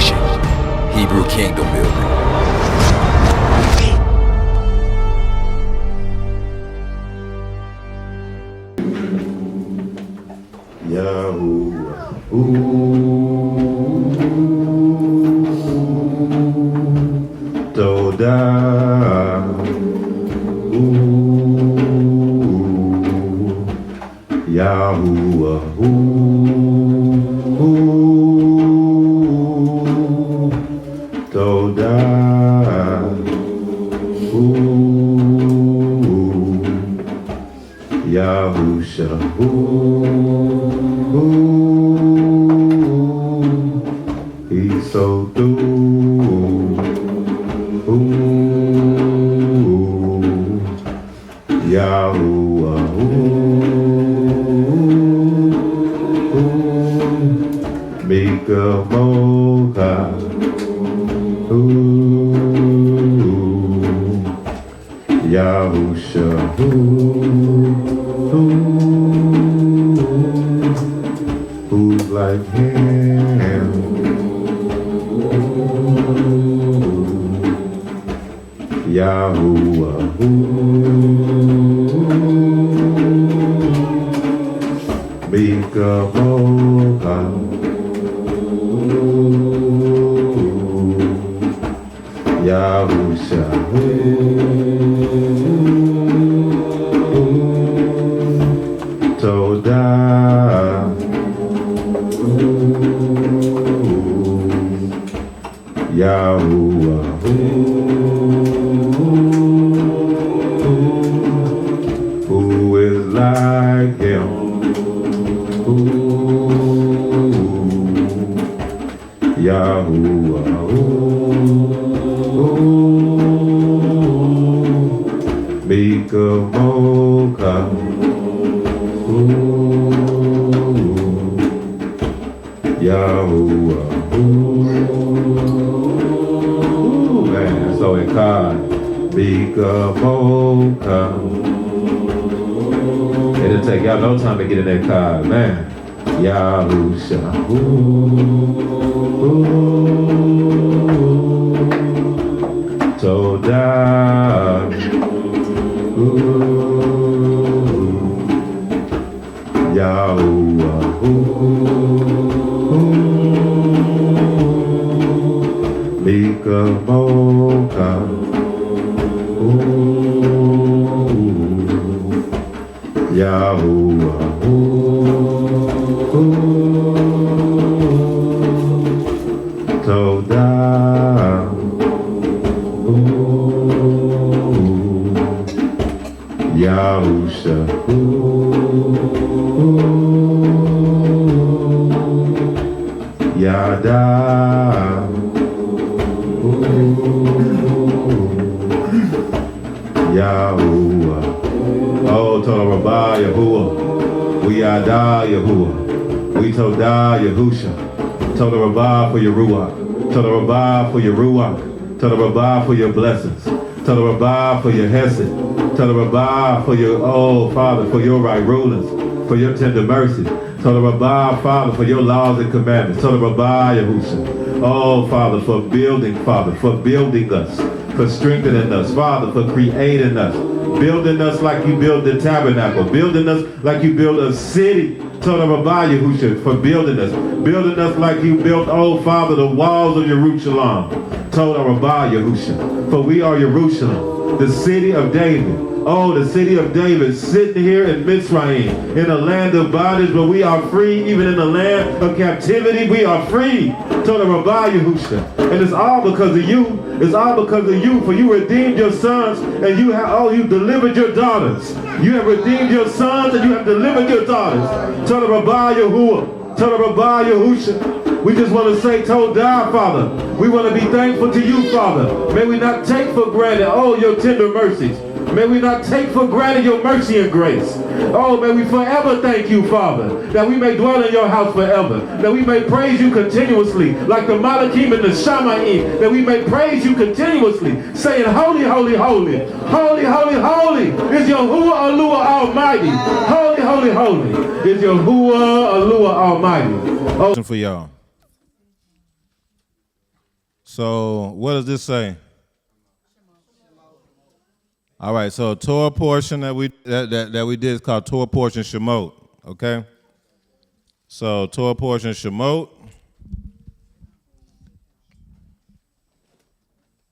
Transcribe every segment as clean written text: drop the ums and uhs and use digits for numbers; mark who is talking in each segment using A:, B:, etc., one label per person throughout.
A: nation. Hebrew kingdom building.
B: Yahuah, Todah, Yahuah, Todah, Yahusha, he's so through. Yahuah, Mika Mocha, Yahusha, who's like him? Yahuah, Mika Mocha, Yahusha, Todah, Yahuah, who is like him? Yahuah, Mika Mocha, Yahuah, man, so it called Mika Mocha. It'll take y'all no time to get in that car, man. Yahusha, Todah, Yahuah, Mika Mocha, Yahuah, Todah, Yahusha, Yada, Yahuah. Oh, Torah Yahuah. We Yada Yahuah. We Todah Yahusha. Torah Rabbah for your Ruach. Torah Rabbah for your Ruach. Torah Rabbah for your blessings. Torah Rabbah for your Hesed. Torah Rabbah for your, oh Father, for your right rulers, for your tender mercy. Torah Rabbah, Father, for your laws and commandments. Torah Rabbah Yahusha. Oh Father, for building us, for strengthening us, Father, for creating us, building us like you built the tabernacle, building us like you built a city. Torah Rabbah Yahusha, for building us like you built, oh Father, the walls of Jerusalem. Torah Rabbah Yahusha, for we are Jerusalem, the city of David. Oh, the city of David, sitting here in Mitzrayim, in a land of bondage, but we are free. Even in the land of captivity, we are free. Torah Rabbah Yahusha. And it's all because of you. It's all because of you, for you redeemed your sons, and you delivered your daughters. You have redeemed your sons, and you have delivered your daughters. Torah Rabbah Yahuah. Torah Rabbah Yahusha. We just want to say Todah, Father. We want to be thankful to you, Father. May we not take for granted, oh, your tender mercies. May we not take for granted your mercy and grace. Oh, may we forever thank you, Father, that we may dwell in your house forever, that we may praise you continuously, like the Malachim and the Shamaim, that we may praise you continuously, saying, holy, holy, holy, holy, holy, holy is Yahuah Aluah Almighty. Holy, holy, holy is Yahuah Aluah Almighty. Oh.
C: For y'all.
B: So what does this say? All right, so Torah portion that we did is called Torah portion Shemot, okay? So Torah portion Shemot.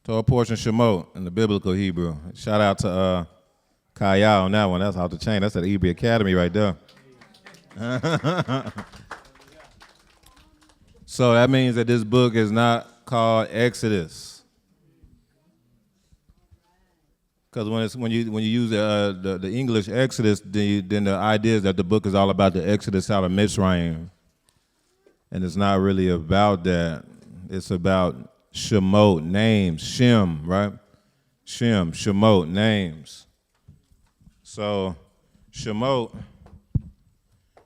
B: Torah portion Shemot in the biblical Hebrew. Shout out to Kaya on that one. That's off the chain. That's at the Hebrew Academy right there. So that means that this book is not called Exodus. Because when you use the English Exodus, then the idea is that the book is all about the Exodus out of Mitzrayim, and it's not really about that. It's about Shemot, names, Shem, right? Shem, Shemot, names. So Shemot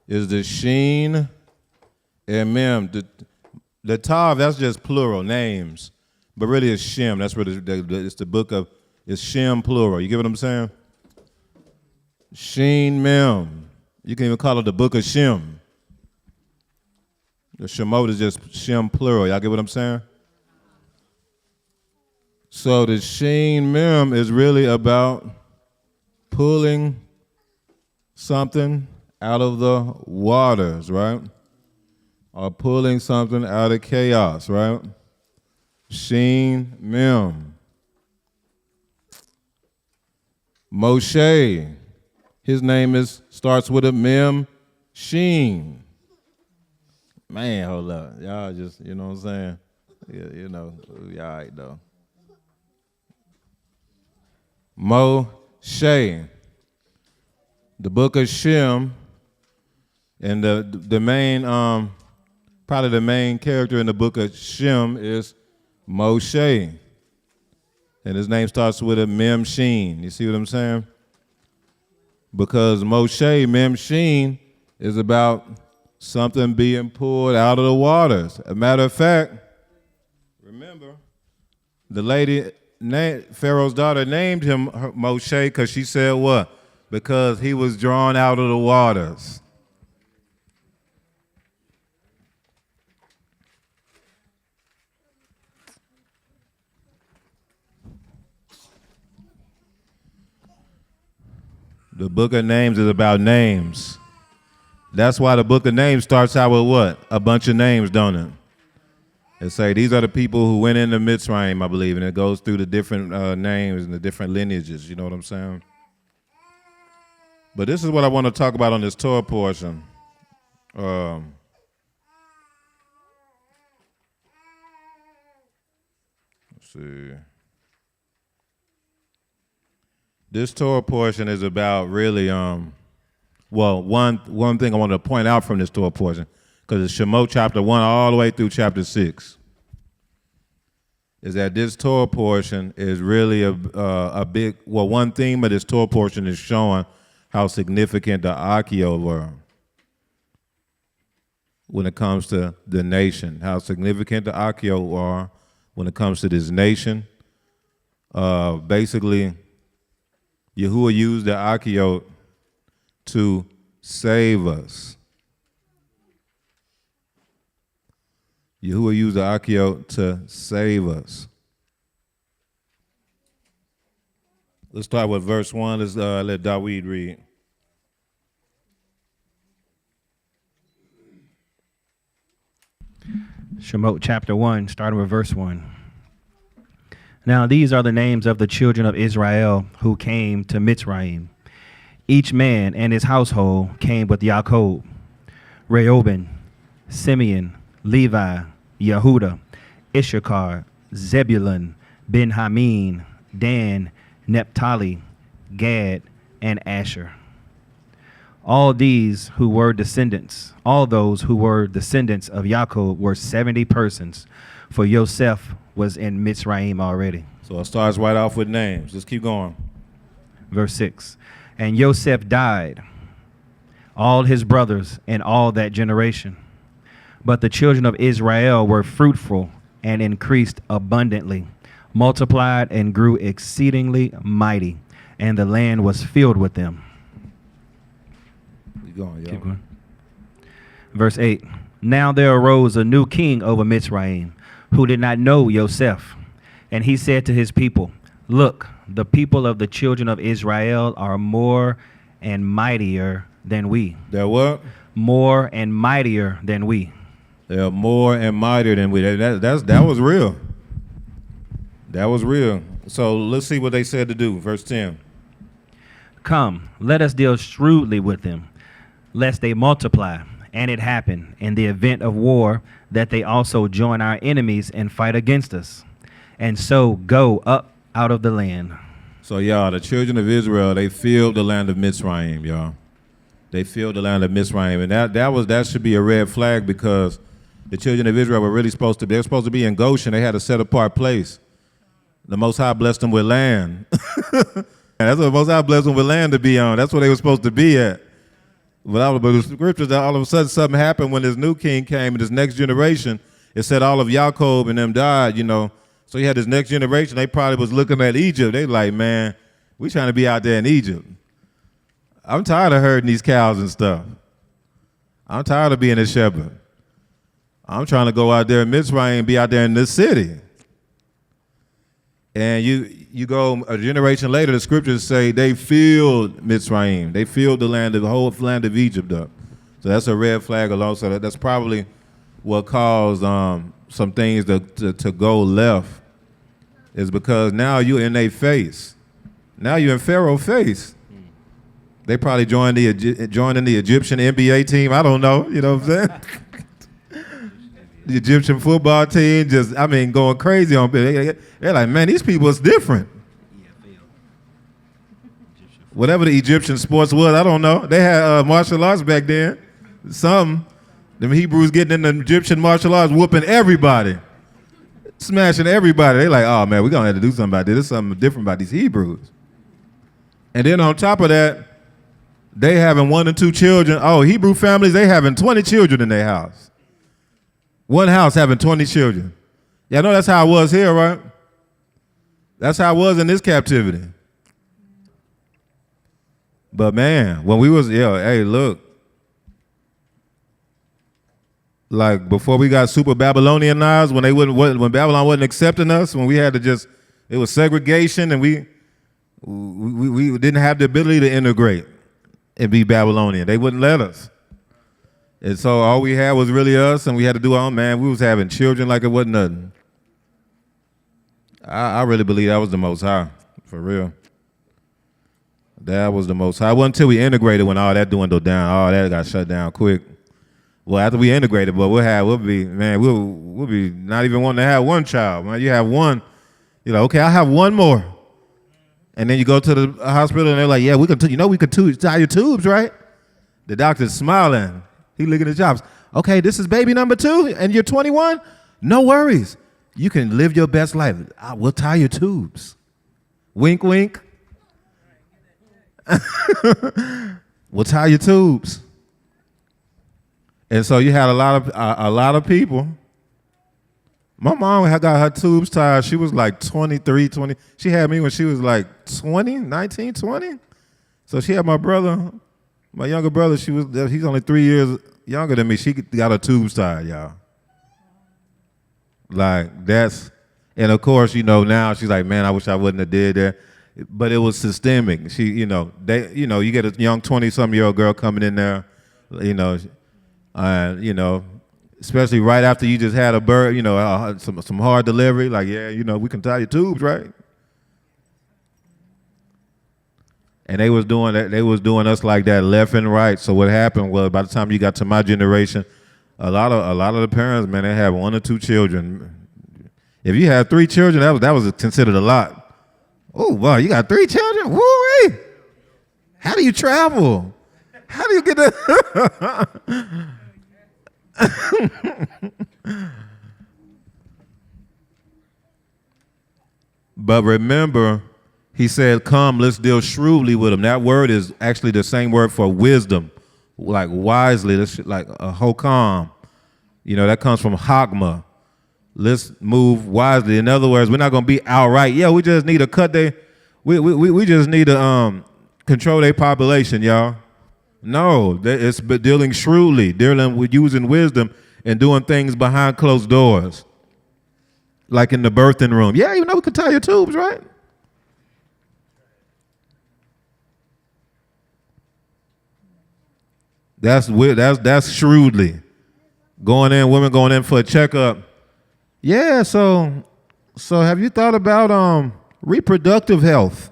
B: is the Sheen and Mem. The Tav, that's just plural, names, but really it's Shem. That's what it's the book of. It's Shem plural. You get what I'm saying? Sheen Mem. You can even call it the book of Shem. The Shemot is just Shem plural. Y'all get what I'm saying? So the Sheen Mem is really about pulling something out of the waters, right? Or pulling something out of chaos, right? Sheen Mem. Moshe, his name starts with a Mem, Sheen. Man, hold up. Y'all just, you know what I'm saying? Yeah, you know, we all right though. Moshe, the book of Shem, and the main, probably the main character in the book of Shem is Moshe. And his name starts with a Mem Sheen. You see what I'm saying? Because Moshe, Mem Sheen, is about something being pulled out of the waters. As a matter of fact, remember, the lady, Pharaoh's daughter, named him Moshe because she said what? Because he was drawn out of the waters. The book of names is about names. That's why the book of names starts out with what? A bunch of names, don't it? It say these are the people who went into Mitzrayim, I believe, and it goes through the different names and the different lineages. You know what I'm saying? But this is what I want to talk about on this Torah portion. Let's see. This Torah portion is about really, one thing I want to point out from this Torah portion, because it's Shemot chapter 1 all the way through chapter 6, is that this Torah portion is really a big, one theme of this Torah portion is showing how significant the Akio were when it comes to the nation, how significant the Akio are when it comes to this nation. Basically, Yahuah used the Akio to save us. Yahuah used the Akio to save us. Let's start with verse 1. Let's let Dawid read.
C: Shemot chapter 1, starting with verse 1. Now these are the names of the children of Israel who came to Mitzrayim. Each man and his household came with Yaakov, Reuben, Simeon, Levi, Yehudah, Issachar, Zebulun, Benjamin, Dan, Naphtali, Gad, and Asher. All those who were descendants of Yaakov were 70 persons, for Yosef was in Mitzrayim already.
B: So it starts right off with names. Let's keep going.
C: Verse 6. And Yosef died, all his brothers, and all that generation. But the children of Israel were fruitful and increased abundantly, multiplied and grew exceedingly mighty, and the land was filled with them.
B: Keep going, yo.
C: Keep going. Verse 8. Now there arose a new king over Mitzrayim, who did not know Yosef. And he said to his people, look, the people of the children of Israel are more and mightier than we.
B: They're what?
C: More and mightier than we.
B: They're more and mightier than we. That was real. That was real. So let's see what they said to do. Verse 10.
C: Come, let us deal shrewdly with them, lest they multiply. And it happened in the event of war that they also join our enemies and fight against us, and so go up out of the land.
B: So, y'all, the children of Israel, they filled the land of Mitzrayim, y'all. They filled the land of Mitzrayim. And that should be a red flag, because the children of Israel were really supposed to be in Goshen. They had a set apart place. The Most High blessed them with land. That's what the Most High blessed them with land to be on. That's where they were supposed to be at. But the scriptures, all of a sudden something happened when this new king came, and this next generation, it said all of Yaakov and them died, you know. So you had this next generation, they probably was looking at Egypt. They like, man, we trying to be out there in Egypt. I'm tired of herding these cows and stuff. I'm tired of being a shepherd. I'm trying to go out there in Mitzrayim and be out there in this city. And you go a generation later, the scriptures say they filled Mitzrayim. They filled the whole land of Egypt up. So that's a red flag alone. So that's probably what caused some things to go left, is because now you're in their face. Now you're in Pharaoh's face. They probably joined in the Egyptian NBA team. I don't know. You know what I'm saying? The Egyptian football team going crazy on it. They're like, man, these people is different. Whatever the Egyptian sports was, I don't know. They had martial arts back then. Them Hebrews getting in the Egyptian martial arts, whooping everybody, smashing everybody. They like, oh man, we're gonna have to do something about this. There's something different about these Hebrews. And then on top of that, they having 1 and 2 children. Oh, Hebrew families, they having 20 children in their house. One house having 20 children. Yeah, I know that's how it was here, right? That's how it was in this captivity. But man, when we was, hey, look. Like before we got super Babylonianized, when Babylon wasn't accepting us, when we had to it was segregation, and we didn't have the ability to integrate and be Babylonian. They wouldn't let us. And so all we had was really us, and we had to do our own, man. We was having children like it wasn't nothing. I really believe that was the Most High, for real. That was the Most High. It wasn't until we integrated when all that dwindled down. All that got shut down quick. Well, after we integrated, but we'll be not even wanting to have one child. Man, you have one, you're like, okay, I'll have one more. And then you go to the hospital and they're like, yeah, we can tie your tubes, right? The doctor's smiling. He looking at jobs. Okay, this is baby number 2 and you're 21? No worries. You can live your best life. We'll tie your tubes. Wink, wink. We'll tie your tubes. And so you had a lot of people. My mom had got her tubes tied. She was like 23, 20. She had me when she was like 20, 19, 20. So she had my brother, my younger brother. He's only 3 years younger than me. She got her tubes tied, y'all. Like and of course, now she's like, man, I wish I wouldn't have did that. But it was systemic. She, you get a young 20-something-year-old girl coming in there, especially right after you just had a birth, some hard delivery, like, yeah, we can tie your tubes, right? And they was doing us like that left and right. So what happened was, by the time you got to my generation, a lot of the parents, man, they had 1 or 2 children. If you had 3 children, that was considered a lot. Oh, wow, you got 3 children? Woo-wee! How do you travel? How do you get that? But remember, he said, come, let's deal shrewdly with them. That word is actually the same word for wisdom, like wisely, like a hokam. That comes from hagma. Let's move wisely. In other words, we're not going to be outright. Yeah, we just need to we just need to control their population, y'all. No, it's dealing shrewdly, dealing with using wisdom and doing things behind closed doors. like in the birthing room. Yeah, you know we could tie your tubes, right? That's weird. That's shrewdly going in. Women going in for a checkup. Yeah. So have you thought about reproductive health?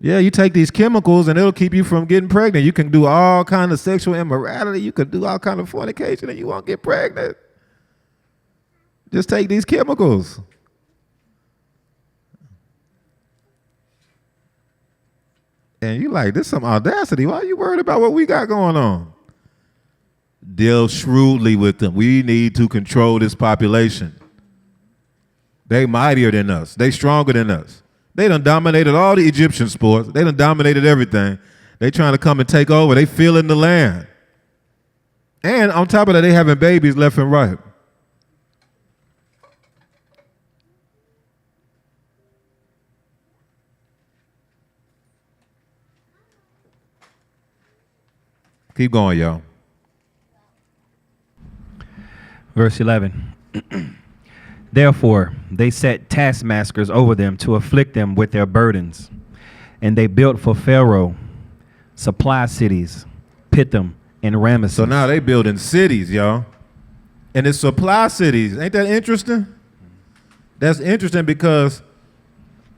B: Yeah, you take these chemicals and it'll keep you from getting pregnant. You can do all kind of sexual immorality. You can do all kind of fornication and you won't get pregnant. Just take these chemicals. And you like, this is some audacity. Why are you worried about what we got going on? Deal shrewdly with them. We need to control this population. They mightier than us. They stronger than us. They done dominated all the Egyptian sports. They done dominated everything. They trying to come and take over. They feeling the land. And on top of that, they having babies left and right. Keep going, y'all.
C: Verse 11. Therefore, they set taskmasters over them to afflict them with their burdens. And they built for Pharaoh supply cities, Pithom and Ramesses.
B: So now they building cities, y'all. And it's supply cities. Ain't that interesting? That's interesting because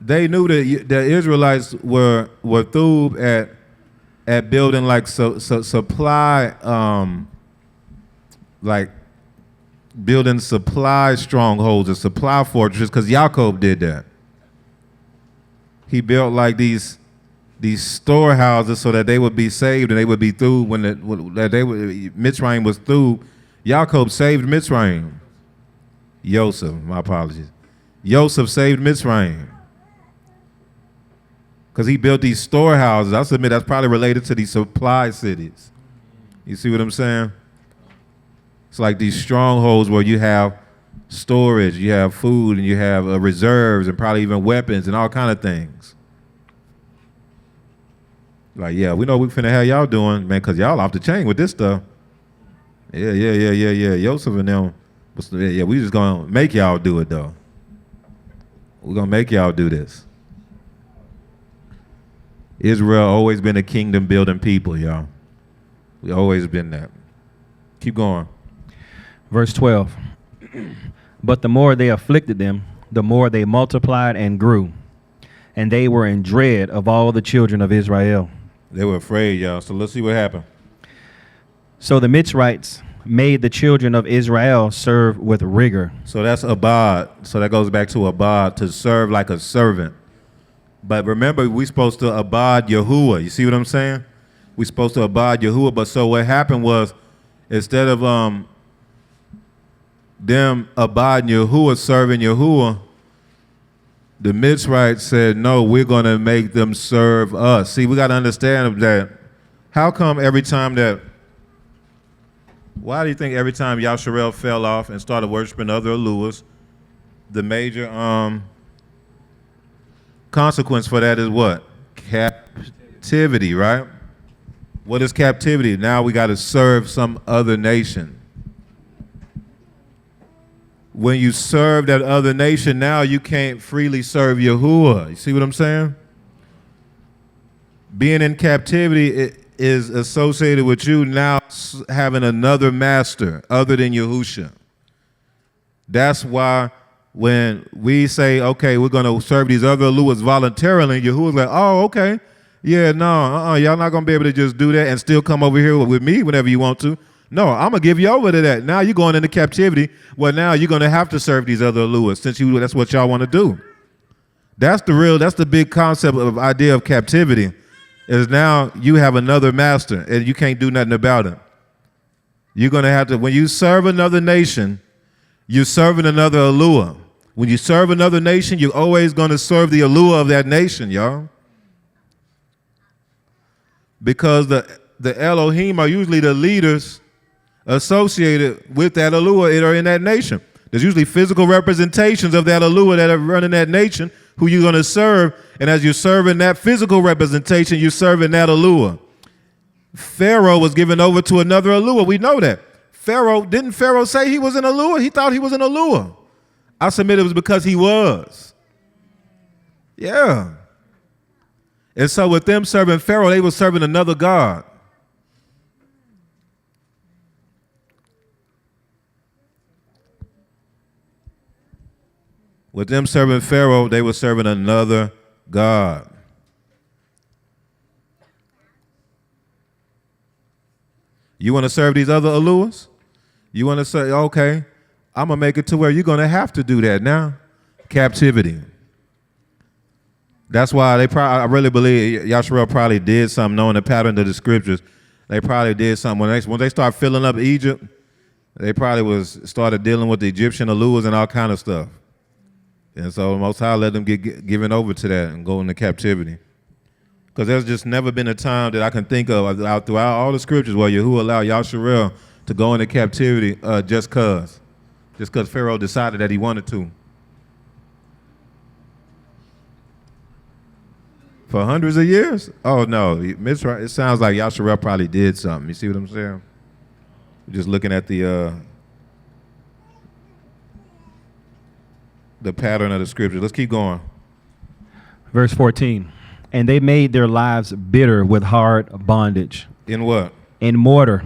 B: they knew that the Israelites were through at building like supply, like building supply strongholds or supply fortresses, because Yaakov did that. He built like these storehouses so that they would be saved and they would be through when Mitzrayim was through. Yaakov saved Mitzrayim. Yosef, my apologies. Yosef saved Mitzrayim because he built these storehouses. I submit that's probably related to these supply cities. You see what I'm saying? It's like these strongholds where you have storage, you have food, and you have reserves, and probably even weapons and all kind of things. Like, yeah, we know we finna have y'all doing, man, because y'all off the chain with this stuff. Yeah. Yosef and them, yeah, we just gonna make y'all do it, though. We're gonna make y'all do this. Israel always been a kingdom building people, y'all. We always been that. Keep going.
C: Verse 12. But the more they afflicted them, the more they multiplied and grew. And they were in dread of all the children of Israel.
B: They were afraid, y'all. So let's see what happened.
C: So the Mitzrites made the children of Israel serve with rigor.
B: So that's abad. So that goes back to abad, to serve like a servant. But remember, we're supposed to abad Yahuah. You see what I'm saying? We're supposed to abad Yahuah. But so what happened was, instead of them abiding Yahuah, serving Yahuah, the Mitzrites said, no, we're going to make them serve us. See, we got to understand that. How come every time that, why do you think every time Yasharel fell off and started worshiping other Aluas, the major consequence for that is what? Captivity, right? What is captivity? Now we got to serve some other nation. When you serve that other nation, now you can't freely serve Yahuah. You see what I'm saying? Being in captivity is associated with you now having another master other than Yahusha. That's why when we say, okay, we're going to serve these other Aluas voluntarily, Yahuwah's like, oh, okay. Yeah, no, y'all not going to be able to just do that and still come over here with me whenever you want to. No, I'm going to give you over to that. Now you're going into captivity. Well, now you're going to have to serve these other Aluas since that's what y'all want to do. That's the big concept of idea of captivity, is now you have another master and you can't do nothing about it. You're going to have to, when you serve another nation, you're serving another Alua. When you serve another nation, you're always going to serve the Alua of that nation, y'all. Because the Elohim are usually the leaders associated with that Alua or in that nation. There's usually physical representations of that Alua that are running that nation who you're going to serve. And as you're serving that physical representation, you're serving that Alua. Pharaoh was given over to another Alua. We know that. Didn't Pharaoh say he was in Yahuah? He thought he was in Yahuah. I submit it was because he was. Yeah. And so with them serving Pharaoh, they were serving another god. With them serving Pharaoh, they were serving another god. You want to serve these other Yahuahs? You want to say, okay, I'm going to make it to where you're going to have to do that now. Captivity. That's why I really believe Yahshua probably did something, knowing the pattern of the scriptures. They probably did something. When they start filling up Egypt, they probably started dealing with the Egyptian Yahuahs and all kind of stuff. And so the Most High let them get given over to that and go into captivity. Because there's just never been a time that I can think of throughout all the scriptures where Yahuah allowed Yahshua to go into captivity just because Pharaoh decided that he wanted to. For hundreds of years? Oh, no. It sounds like Yahshua probably did something. You see what I'm saying? Just looking at the pattern of the scripture. Let's keep going.
C: Verse 14. And they made their lives bitter with hard bondage.
B: In what?
C: In mortar,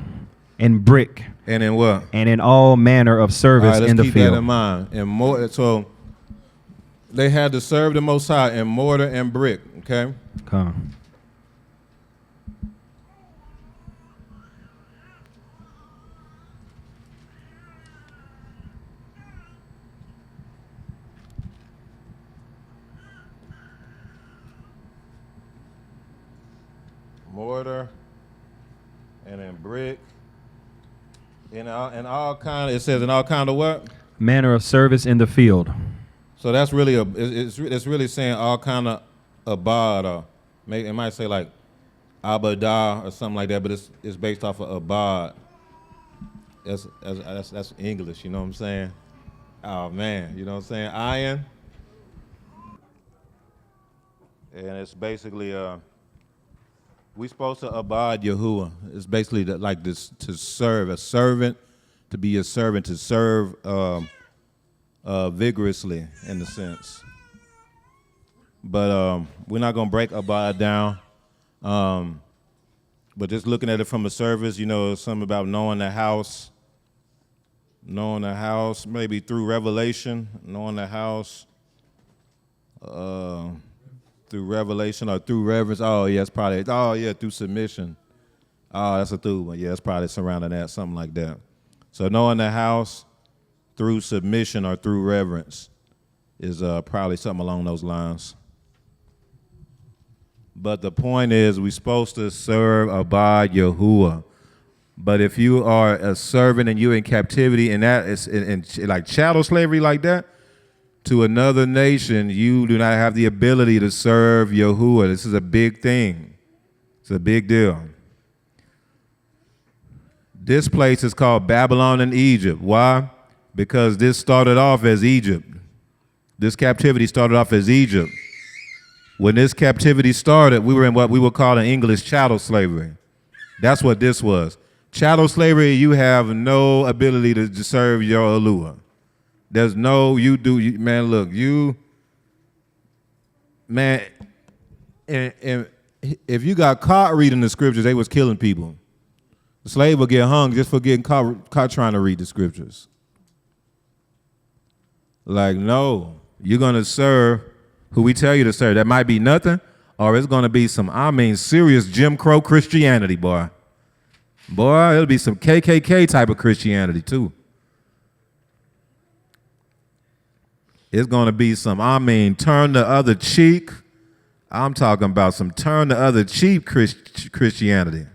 C: in brick.
B: And in what?
C: And in all manner of service in the field.
B: Let's keep that in mind. So they had to serve the Most High in mortar and brick, okay?
C: Come.
B: Mortar and in brick. In all kind of what?
C: Manner of service in the field.
B: So that's really it's really saying all kind of abad, or maybe it might say like abadah or something like that, but it's based off of abad. That's English, you know what I'm saying? Oh man, you know what I'm saying? Iron. And it's basically we supposed to abide Yahuah. It's basically like this, to serve, a servant, to be a servant, to serve vigorously in a sense. But we're not going to break abide down. But just looking at it from a service, you know, something about knowing the house, maybe through revelation, knowing the house, through revelation or through reverence. Oh, yeah, it's probably, through submission. Oh, that's a through one. Yeah, it's probably surrounding that, something like that. So knowing the house through submission or through reverence is probably something along those lines. But the point is, we're supposed to serve, abide Yahuah. But if you are a servant and you're in captivity and that is in like chattel slavery like that, to another nation, you do not have the ability to serve Yahuah. This is a big thing. It's a big deal. This place is called Babylon and Egypt. Why? Because this started off as Egypt. This captivity started off as Egypt. When this captivity started, we were in what we would call in English chattel slavery. That's what this was. Chattel slavery, you have no ability to serve your Yahuah. There's no, and if you got caught reading the scriptures, they was killing people. The slave would get hung just for getting caught trying to read the scriptures. Like, no, you're going to serve who we tell you to serve. That might be nothing, or it's going to be some, serious Jim Crow Christianity, boy. Boy, it'll be some KKK type of Christianity, too. It's going to be some, turn the other cheek. I'm talking about some turn the other cheek Christianity.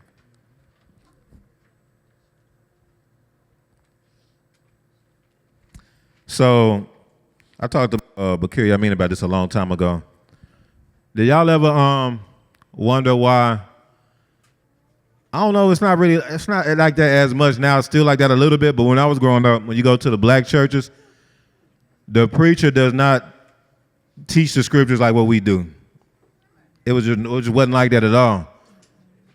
B: So I talked to Bakiri, about this a long time ago. Did y'all ever wonder why? I don't know, it's not like that as much now. It's still like that a little bit, but when I was growing up, when you go to the black churches, the preacher does not teach the scriptures like what we do. It just wasn't like that at all.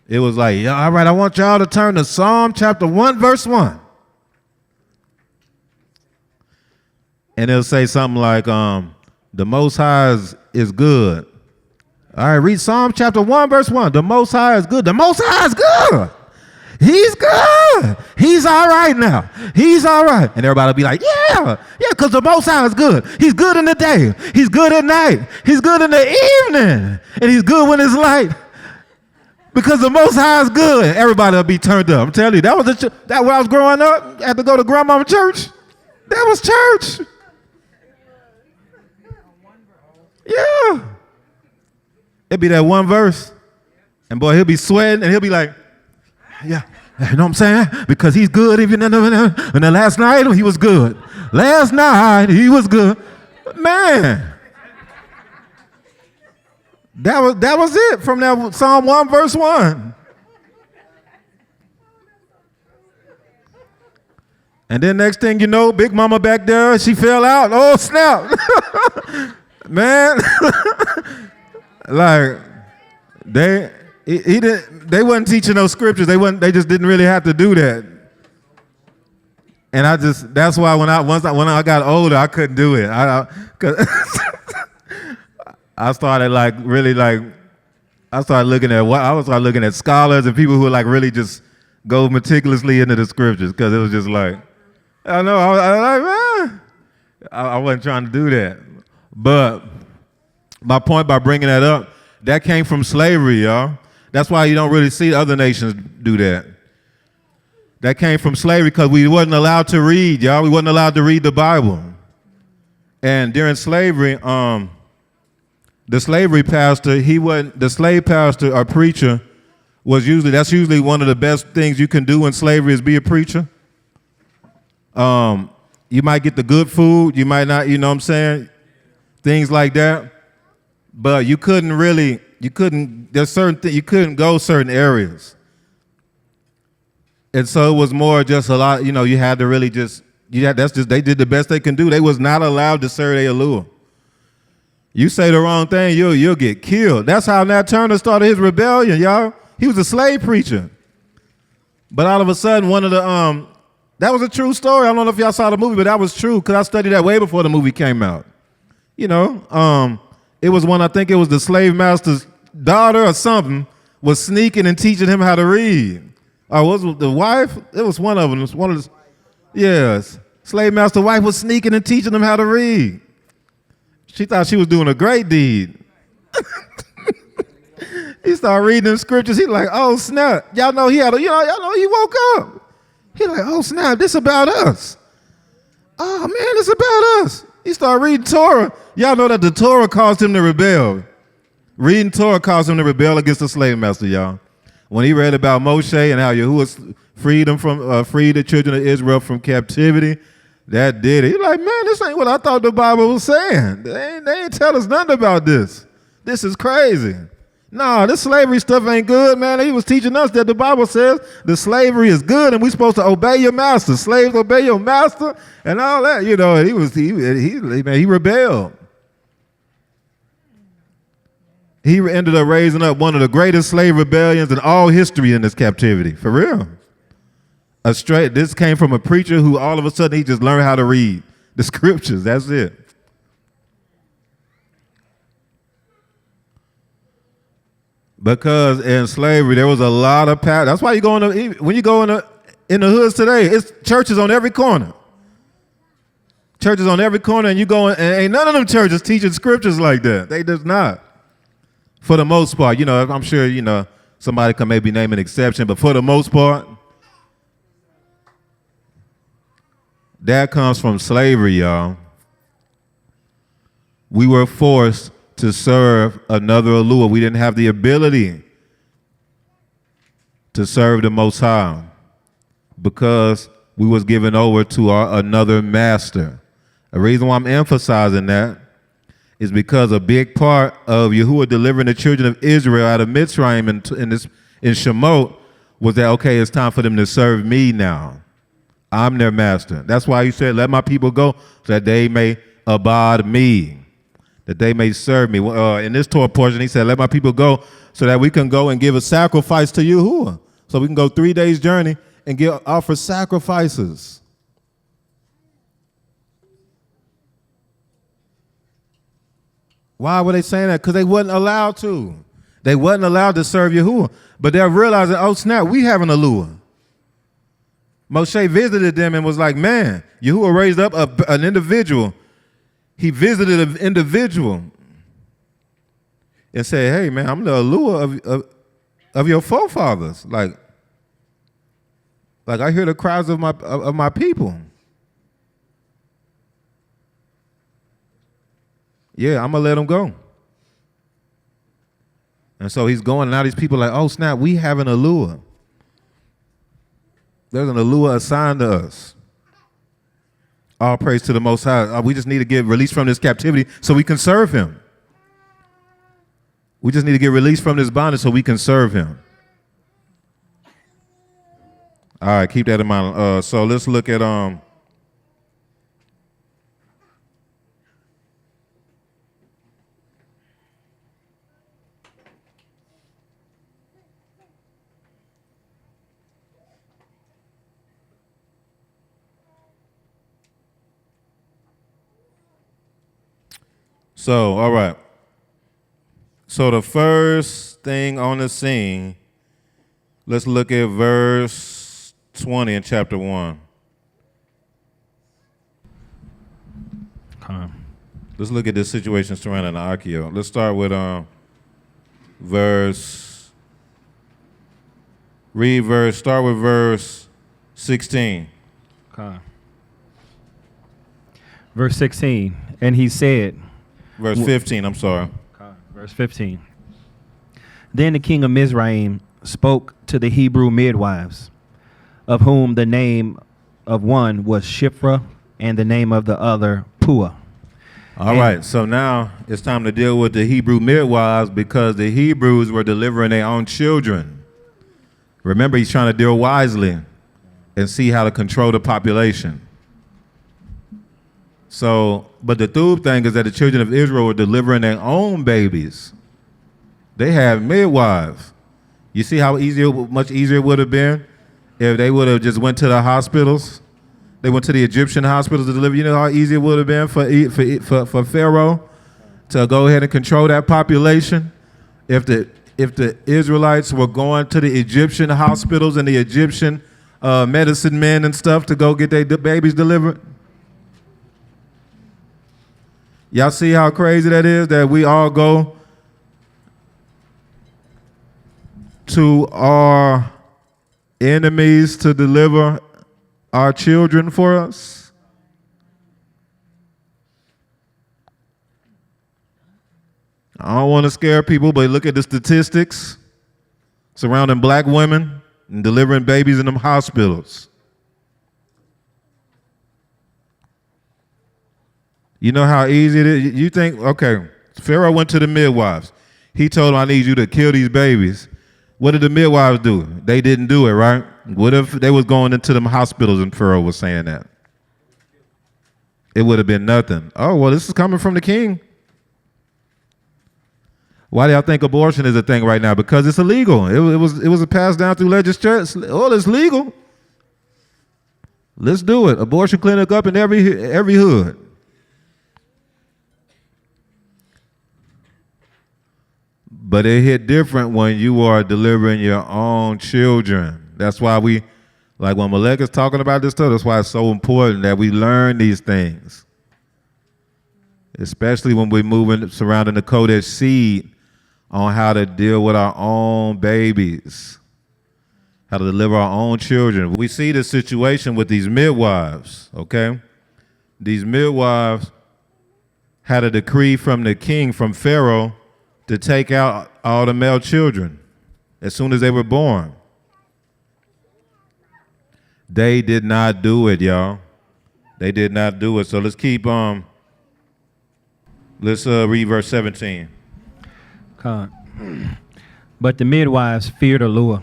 B: It was like, all right, I want y'all to turn to Psalm chapter 1, verse 1. and it'll say something like, the Most High is good. All right, read Psalm chapter 1, verse 1. The Most High is good. The Most High is good. He's good. He's all right now. He's all right. And everybody will be like, yeah, because the Most High is good. He's good in the day. He's good at night. He's good in the evening. And he's good when it's light. Because the Most High is good. Everybody will be turned up. I'm telling you, that was that when I was growing up, I had to go to grandmama church. That was church. Yeah. It'd be that one verse. And boy, he'll be sweating and he'll be like, yeah, you know what I'm saying? Because he's good. Even and the last night he was good. Last night he was good. Man. That was it from that Psalm 1 verse 1. And then next thing you know, Big Mama back there, she fell out. Oh, snap. Man. Like they wasn't teaching those scriptures. They just didn't really have to do that. And that's why when I got older, I couldn't do it. I started looking at scholars and people who like really just go meticulously into the scriptures, because it was just like, I know, I wasn't trying to do that. But my point by bringing that up, that came from slavery, y'all. That's why you don't really see other nations do that. That came from slavery because we wasn't allowed to read, y'all. We wasn't allowed to read the Bible. And during slavery, the slavery pastor, the slave pastor or preacher that's usually one of the best things you can do in slavery is be a preacher. You might get the good food, you might not, you know what I'm saying? Things like that. But you couldn't go certain areas. And so it was more just a lot, you had to really they did the best they can do. They was not allowed to serve their Yahuah. You say the wrong thing, you'll get killed. That's how Nat Turner started his rebellion, y'all. He was a slave preacher. But all of a sudden, one of the, that was a true story. I don't know if y'all saw the movie, but that was true because I studied that way before the movie came out. It was I think it was the slave master's daughter or something, was sneaking and teaching him how to read. Or was it the wife? It was one of them. It was one of the, yes. Slave master wife was sneaking and teaching him how to read. She thought she was doing a great deed. He started reading the scriptures. He like, oh snap. Y'all know he woke up. He like, oh snap, this about us. Oh man, this about us. He started reading Torah. Y'all know that the Torah caused him to rebel. Reading Torah caused him to rebel against the slave master, y'all. When he read about Moshe and how Yahuah freed the children of Israel from captivity, that did it. He's like, man, this ain't what I thought the Bible was saying. They ain't tell us nothing about this. This is crazy. Nah, this slavery stuff ain't good, man. He was teaching us that the Bible says the slavery is good and we're supposed to obey your master. Slaves, obey your master and all that. He rebelled. He ended up raising up one of the greatest slave rebellions in all history in this captivity, for real. This came from a preacher who all of a sudden he just learned how to read the scriptures. That's it. Because in slavery there was a lot of power. That's why you go when you go in the hoods today, it's churches on every corner. Churches on every corner, and you go and ain't none of them churches teaching scriptures like that. They just not. For the most part, I'm sure, somebody can maybe name an exception, but for the most part, that comes from slavery, y'all. We were forced to serve another Yahuah. We didn't have the ability to serve the Most High because we was given over to another master. The reason why I'm emphasizing that is because a big part of Yahuah delivering the children of Israel out of Mitzrayim in Shemot was that, okay, it's time for them to serve me now. I'm their master. That's why he said, let my people go so that they may abide me, that they may serve me. In this Torah portion, he said, let my people go so that we can go and give a sacrifice to Yahuah. So we can go 3 days journey and offer sacrifices. Why were they saying that? Because they wasn't allowed to. They wasn't allowed to serve Yahuah. But they're realizing, oh snap, we having a Yahuah. Moshe visited them and was like, man, Yahuah raised up an individual. He visited an individual and said, hey man, I'm the Yahuah of your forefathers. Like I hear the cries of my people. Yeah, I'm gonna let him go. And so he's going, and now these people are like, oh snap, we have an Yahuah. There's an Yahuah assigned to us. All praise to the Most High. We just need to get released from this captivity so we can serve him. We just need to get released from this bondage so we can serve him. All right, keep that in mind. So let's look at So, all right. So the first thing on the scene, let's look at verse 20 in chapter 1. Let's look at this situation surrounding the Archeo. Let's start with start with verse 16.
C: Verse 16, and he said,
B: Verse 15, I'm sorry.
C: Verse 15. Then the king of Mizraim spoke to the Hebrew midwives, of whom the name of one was Shiphrah and the name of the other Puah.
B: All right, so now it's time to deal with the Hebrew midwives because the Hebrews were delivering their own children. Remember, he's trying to deal wisely and see how to control the population. So, but the third thing is that the children of Israel were delivering their own babies. They have midwives. You see how much easier it would have been if they would have just went to the hospitals. They went to the Egyptian hospitals to deliver. You know how easy it would have been for Pharaoh to go ahead and control that population if the Israelites were going to the Egyptian hospitals and the Egyptian medicine men and stuff to go get their babies delivered. Y'all see how crazy that is, that we all go to our enemies to deliver our children for us? I don't want to scare people, but look at the statistics surrounding black women and delivering babies in them hospitals. You know how easy it is? You think, okay, Pharaoh went to the midwives. He told them, I need you to kill these babies. What did the midwives do? They didn't do it, right? What if they was going into them hospitals and Pharaoh was saying that? It would have been nothing. Oh, well, this is coming from the king. Why do y'all think abortion is a thing right now? Because it's illegal. It was passed down through legislation. Oh, it's legal. Let's do it. Abortion clinic up in every hood. But it hit different when you are delivering your own children. That's why like when Malek is talking about this stuff, that's why it's so important that we learn these things. Especially when we're moving surrounding the Kodesh seed on how to deal with our own babies, how to deliver our own children. We see this situation with these midwives, okay? These midwives had a decree from the king, from Pharaoh, to take out all the male children as soon as they were born. They did not do it, y'all. They did not do it. So let's keep let's read verse 17.
C: But the midwives feared Yahuah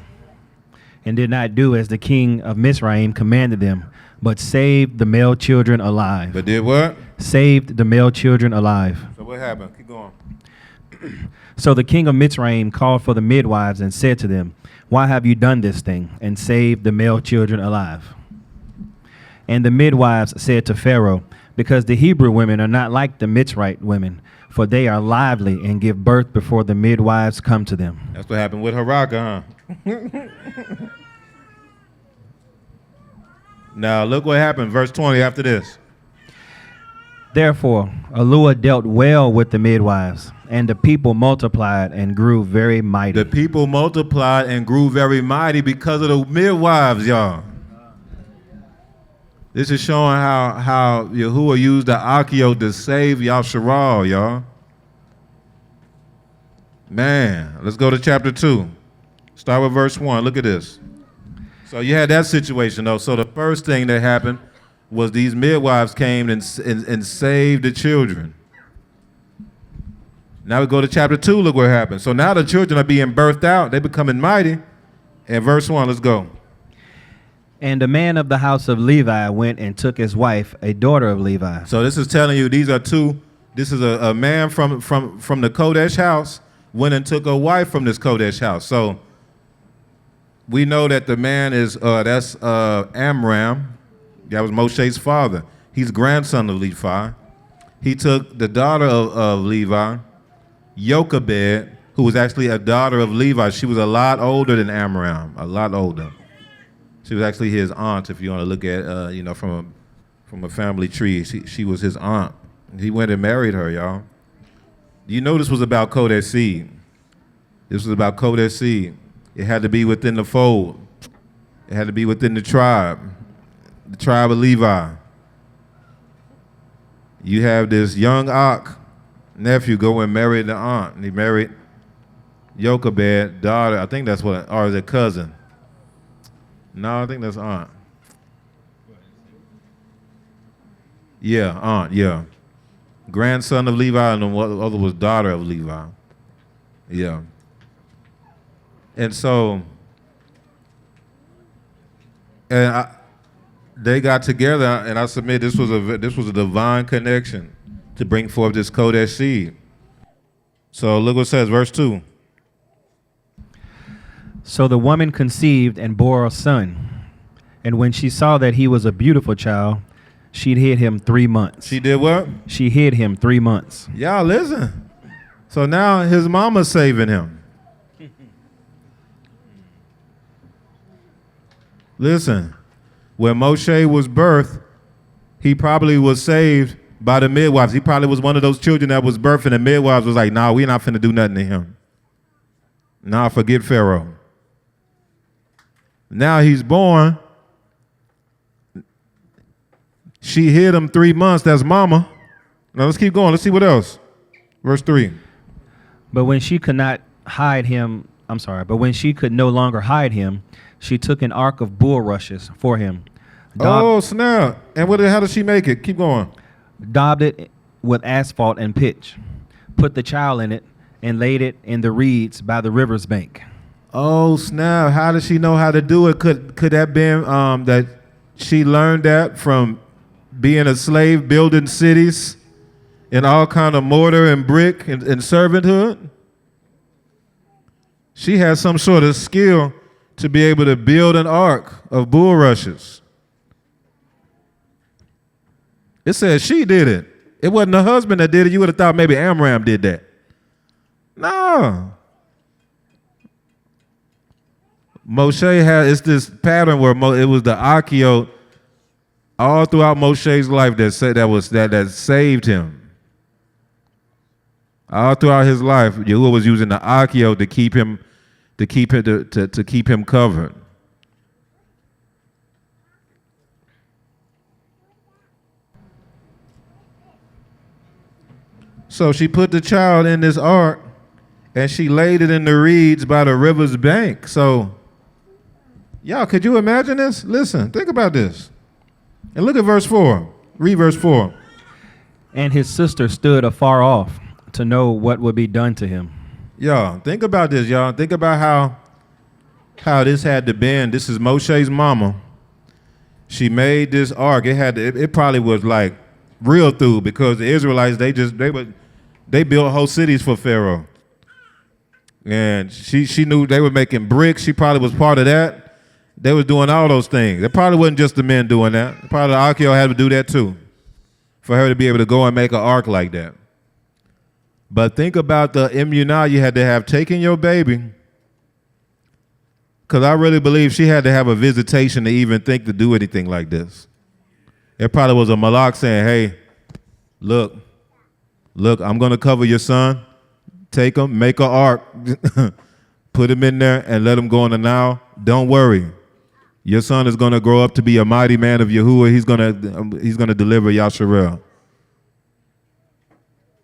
C: and did not do as the king of Mizraim commanded them, but saved the male children alive.
B: But did what?
C: Saved the male children alive.
B: So what happened? Keep going.
C: So the king of Mizraim called for the midwives and said to them, why have you done this thing and saved the male children alive? And the midwives said to Pharaoh, because the Hebrew women are not like the Mitzrite women, for they are lively and give birth before the midwives come to them.
B: That's what happened with Haraka, huh? Now look what happened, verse 20 after this.
C: Therefore, Yahuah dealt well with the midwives, and the people multiplied and grew very mighty.
B: The people multiplied and grew very mighty because of the midwives, y'all. This is showing how Yahuah used the Akio to save Yasharal, y'all. Man, let's go to chapter 2. Start with verse 1. Look at this. So you had that situation, though. So the first thing that happened was these midwives came and saved the children. Now we go to chapter 2. Look what happened. So now the children are being birthed out. They're becoming mighty. And verse 1, let's go.
C: And a man of the house of Levi went and took his wife, a daughter of Levi.
B: So this is telling you these are two. This is a man from the Kodesh house went and took a wife from this Kodesh house. So we know that the man is that's Amram. That was Moshe's father. He's grandson of Levi. He took the daughter of Levi, Yochebed, who was actually a daughter of Levi. She was a lot older than Amram, a lot older. She was actually his aunt, if you want to look at, from a family tree. She was his aunt. He went and married her, y'all. You know this was about Kodesh seed. This was about Kodesh seed. It had to be within the fold. It had to be within the tribe of Levi. You have this young Ak nephew go and marry the aunt. And he married Yochebed, daughter. I think that's what, or is it cousin? No, I think that's aunt. Yeah, aunt, yeah. Grandson of Levi, and the other was daughter of Levi. Yeah. And so, they got together, and I submit this was a divine connection to bring forth this Kodesh seed. So look what it says, verse 2.
C: So the woman conceived and bore a son. And when she saw that he was a beautiful child, she hid him 3 months.
B: She did what?
C: She hid him 3 months.
B: Y'all listen. So now his mama's saving him. Listen, when Moshe was birthed, he probably was saved by the midwives. He probably was one of those children that was birthed, and the midwives was like, nah, we're not finna do nothing to him. Nah, forget Pharaoh. Now he's born. She hid him 3 months. That's mama. Now let's keep going. Let's see what else. Verse 3.
C: But when she could not hide him, but when she could no longer hide him, she took an ark of bulrushes for him.
B: Oh, snap. And how did she make it? Keep going.
C: Daubed it with asphalt and pitch, put the child in it, and laid it in the reeds by the river's bank.
B: Oh, snap. How did she know how to do it? Could that been that she learned that from being a slave, building cities and all kind of mortar and brick and servanthood? She had some sort of skill to be able to build an ark of bulrushes. It says she did it. It wasn't her husband that did it. You would have thought maybe Amram did that. No. Moshe it's this pattern where it was the Akio all throughout Moshe's life that saved him. All throughout his life, Yahuah was using the Akio to keep him covered. So she put the child in this ark and she laid it in the reeds by the river's bank. So, y'all, could you imagine this? Listen, think about this. And look at verse 4. Read verse 4.
C: And his sister stood afar off to know what would be done to him.
B: Y'all, think about this, y'all. Think about how this had to been. This is Moshe's mama. She made this ark. It probably was like real through, because the Israelites, they built whole cities for Pharaoh. And she knew they were making bricks. She probably was part of that. They was doing all those things. It probably wasn't just the men doing that. Probably the Akio had to do that too, for her to be able to go and make an ark like that. But think about the immunah you had to have taking your baby. Because I really believe she had to have a visitation to even think to do anything like this. It probably was a malak saying, hey, look, I'm going to cover your son. Take him, make an ark, put him in there and let him go in the Nile. Don't worry. Your son is going to grow up to be a mighty man of Yahuah. He's going to deliver Yasharel.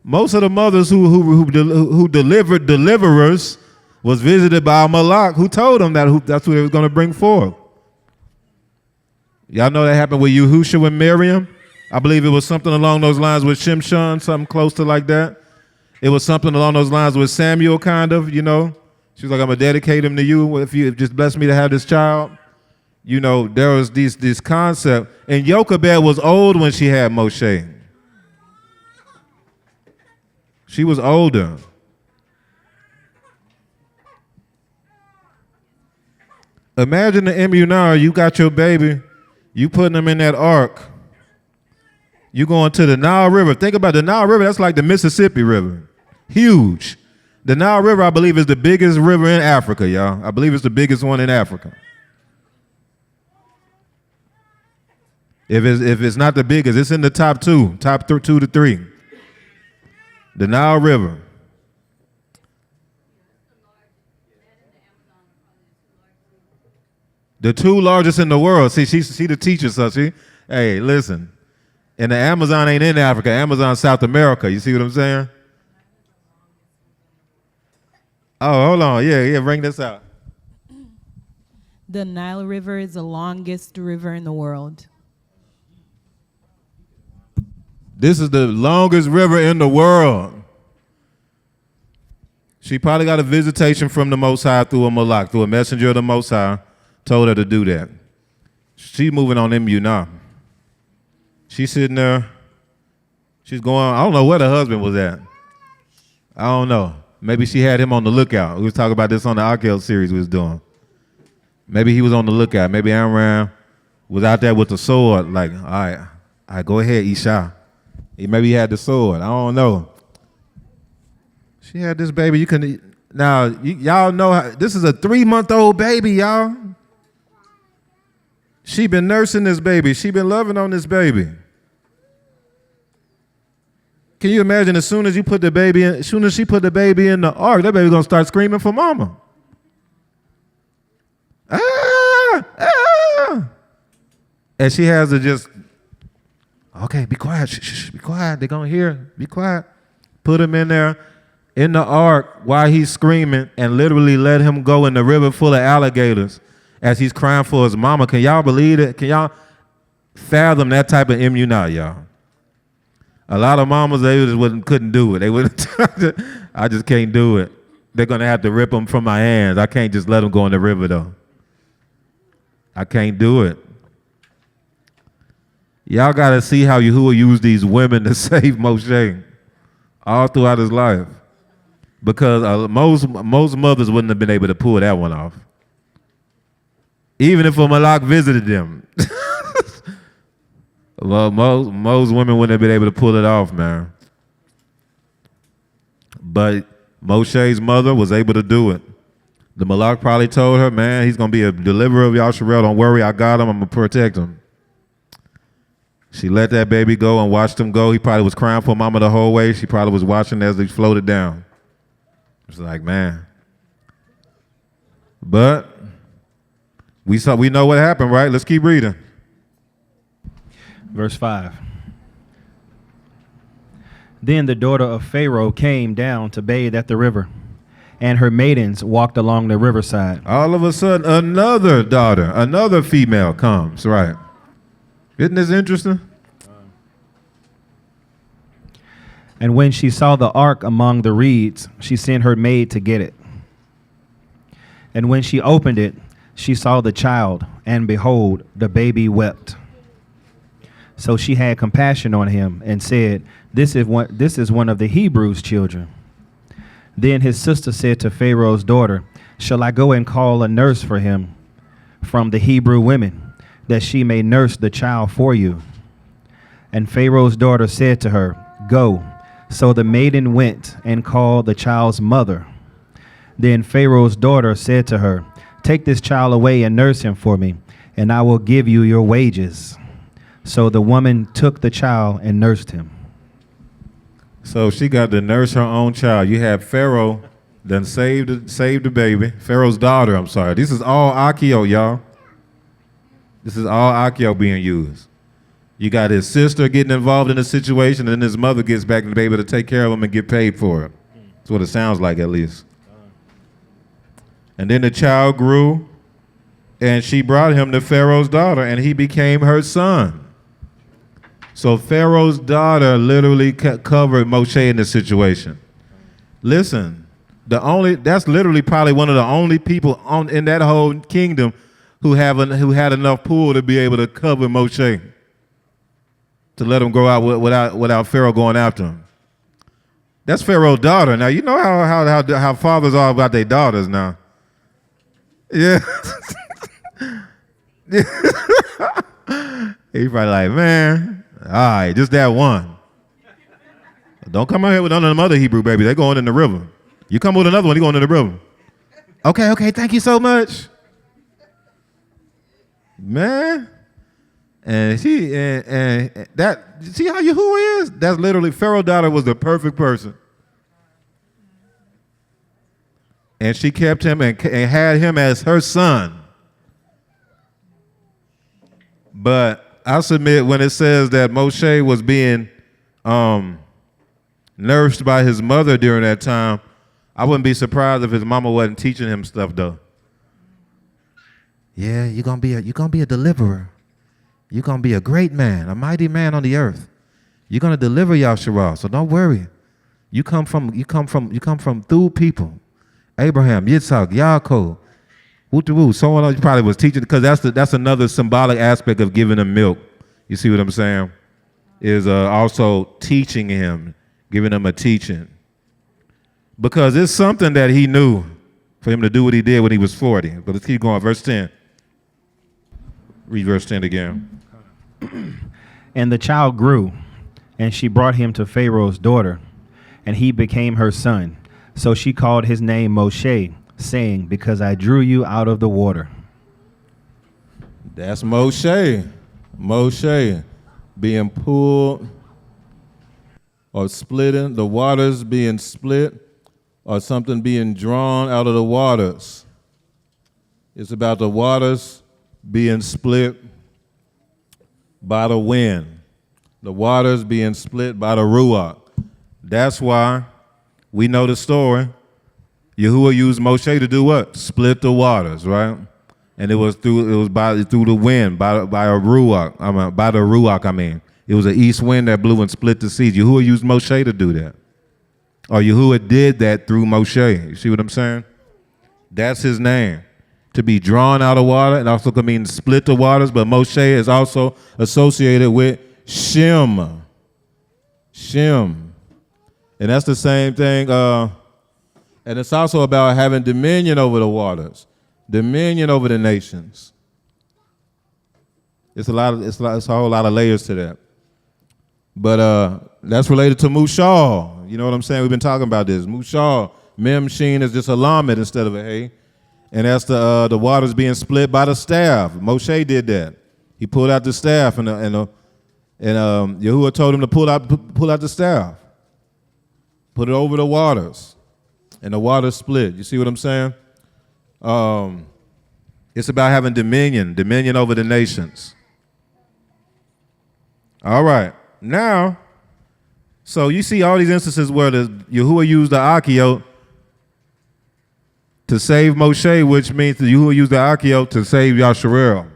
B: Most of the mothers who delivered deliverers was visited by a malak who told them that's who they was going to bring forth. Y'all know that happened with Yahusha and Miriam? I believe it was something along those lines with Shimshon, something close to like that. It was something along those lines with Samuel, kind of, you know. She was like, I'm going to dedicate him to you if you just bless me to have this child. You know, there was this concept. And Jochebed was old when she had Moshe. She was older. Imagine the immunar, you got your baby, you putting them in that ark. You going to the Nile River. Think about the Nile River, that's like the Mississippi River. Huge. The Nile River, I believe, is the biggest river in Africa, y'all. I believe it's the biggest one in Africa. If it's not the biggest, it's in the top two to three. The Nile River. The two largest in the world. See, she the teacher, so she, hey, listen. And the Amazon ain't in Africa. Amazon South America. You see what I'm saying? Oh, hold on. Yeah, bring this out.
D: The Nile River is the longest river in the world.
B: This is the longest river in the world. She probably got a visitation from the Most High through a malak, through a messenger of the Most High, told her to do that. She moving on immunah. She's sitting there. She's going, I don't know where the husband was at. I don't know. Maybe she had him on the lookout. We was talking about this on the Akel series we was doing. Maybe he was on the lookout. Maybe Amram was out there with the sword, like, all right, go ahead, Isha. Maybe he had the sword. I don't know. She had this baby. Y'all know how, this is a 3-month-old baby, y'all. She been nursing this baby. She been loving on this baby. Can you imagine as soon as she put the baby in the ark, that baby gonna start screaming for mama. Ah! And she has to just, okay, be quiet, shh, be quiet. They're gonna hear, be quiet. Put him in there in the ark while he's screaming and literally let him go in the river full of alligators as he's crying for his mama. Can y'all believe it? Can y'all fathom that type of immunah, y'all? A lot of mamas, they just couldn't do it. They wouldn't. I just can't do it. They're gonna have to rip them from my hands. I can't just let them go in the river though. I can't do it. Y'all gotta see how Yahuah used these women to save Moshe all throughout his life, because most mothers wouldn't have been able to pull that one off, even if a malak visited them. Well, most women wouldn't have been able to pull it off, man. But Moshe's mother was able to do it. The malak probably told her, man, he's going to be a deliverer of Yasharel. Don't worry, I got him. I'm going to protect him. She let that baby go and watched him go. He probably was crying for mama the whole way. She probably was watching as they floated down. It's like, man. But we know what happened, right? Let's keep reading.
C: Verse 5. Then the daughter of Pharaoh came down to bathe at the river, and her maidens walked along the riverside.
B: All of a sudden, another daughter, another female comes, right? Isn't this interesting?
C: And when she saw the ark among the reeds, she sent her maid to get it. And when she opened it, she saw the child, and behold, the baby wept. So she had compassion on him and said, This is one of the Hebrews' children. Then his sister said to Pharaoh's daughter, Shall I go and call a nurse for him from the Hebrew women, that she may nurse the child for you? And Pharaoh's daughter said to her, Go. So the maiden went and called the child's mother. Then Pharaoh's daughter said to her, "Take this child away and nurse him for me, and I will give you your wages." So the woman took the child and nursed him.
B: So she got to nurse her own child. You have Pharaoh then saved the baby. Pharaoh's daughter, I'm sorry. This is all Akio, y'all. This is all Akio being used. You got his sister getting involved in the situation, and then his mother gets back to the baby to take care of him and get paid for it. That's what it sounds like, at least. And then the child grew, and she brought him to Pharaoh's daughter, and he became her son. So Pharaoh's daughter literally covered Moshe in this situation. Listen, that's literally probably one of the only people in that whole kingdom who had enough pull to be able to cover Moshe, to let him go out without Pharaoh going after him. That's Pharaoh's daughter. Now you know how fathers are about their daughters now. Yeah. He's probably like, man, all right, just that one. Don't come out here with none of them other Hebrew babies. They're going in the river. You come with another one, you're going in the river. Okay, thank you so much. Man. And see how Yahuah is? That's literally, Pharaoh's daughter was the perfect person. And she kept him and had him as her son. But I submit, when it says that Moshe was being nursed by his mother during that time, I wouldn't be surprised if his mama wasn't teaching him stuff though. Yeah, you're gonna be a deliverer. You're gonna be a great man, a mighty man on the earth. You're gonna deliver Yahuah, so don't worry. You come from through people. Abraham, Yitzhak, Yaakov, woo, so on. You probably was teaching, because that's another symbolic aspect of giving him milk. You see what I'm saying? Is also teaching him, giving him a teaching. Because it's something that he knew for him to do what he did when he was 40. But let's keep going. Verse 10. Read verse 10 again.
C: And the child grew, and she brought him to Pharaoh's daughter, and he became her son. So she called his name Moshe, saying, "Because I drew you out of the water."
B: That's Moshe. Moshe being pulled or splitting, the waters being split, or something being drawn out of the waters. It's about the waters being split by the wind. The waters being split by the Ruach. That's why we know the story. Yahuah used Moshe to do what? Split the waters, right? And it was through the wind, by a Ruach. By the Ruach, I mean. It was an east wind that blew and split the seas. Yahuah used Moshe to do that. Or Yahuah did that through Moshe. You see what I'm saying? That's his name. To be drawn out of water, and also could mean split the waters, but Moshe is also associated with Shem. Shem. And that's the same thing. And it's also about having dominion over the waters, dominion over the nations. It's a whole lot of layers to that. But that's related to Mushal. You know what I'm saying? We've been talking about this. Mushal, Mem Sheen is just a lamed instead of a hey. And that's the waters being split by the staff. Moshe did that. He pulled out the staff, and Yahuah told him to pull out the staff, put it over the waters, and the waters split. You see what I'm saying? It's about having dominion over the nations. All right, now, so you see all these instances where Yahuah used the Akio to save Moshe, which means that Yahuah used the Akio to save Yasharel.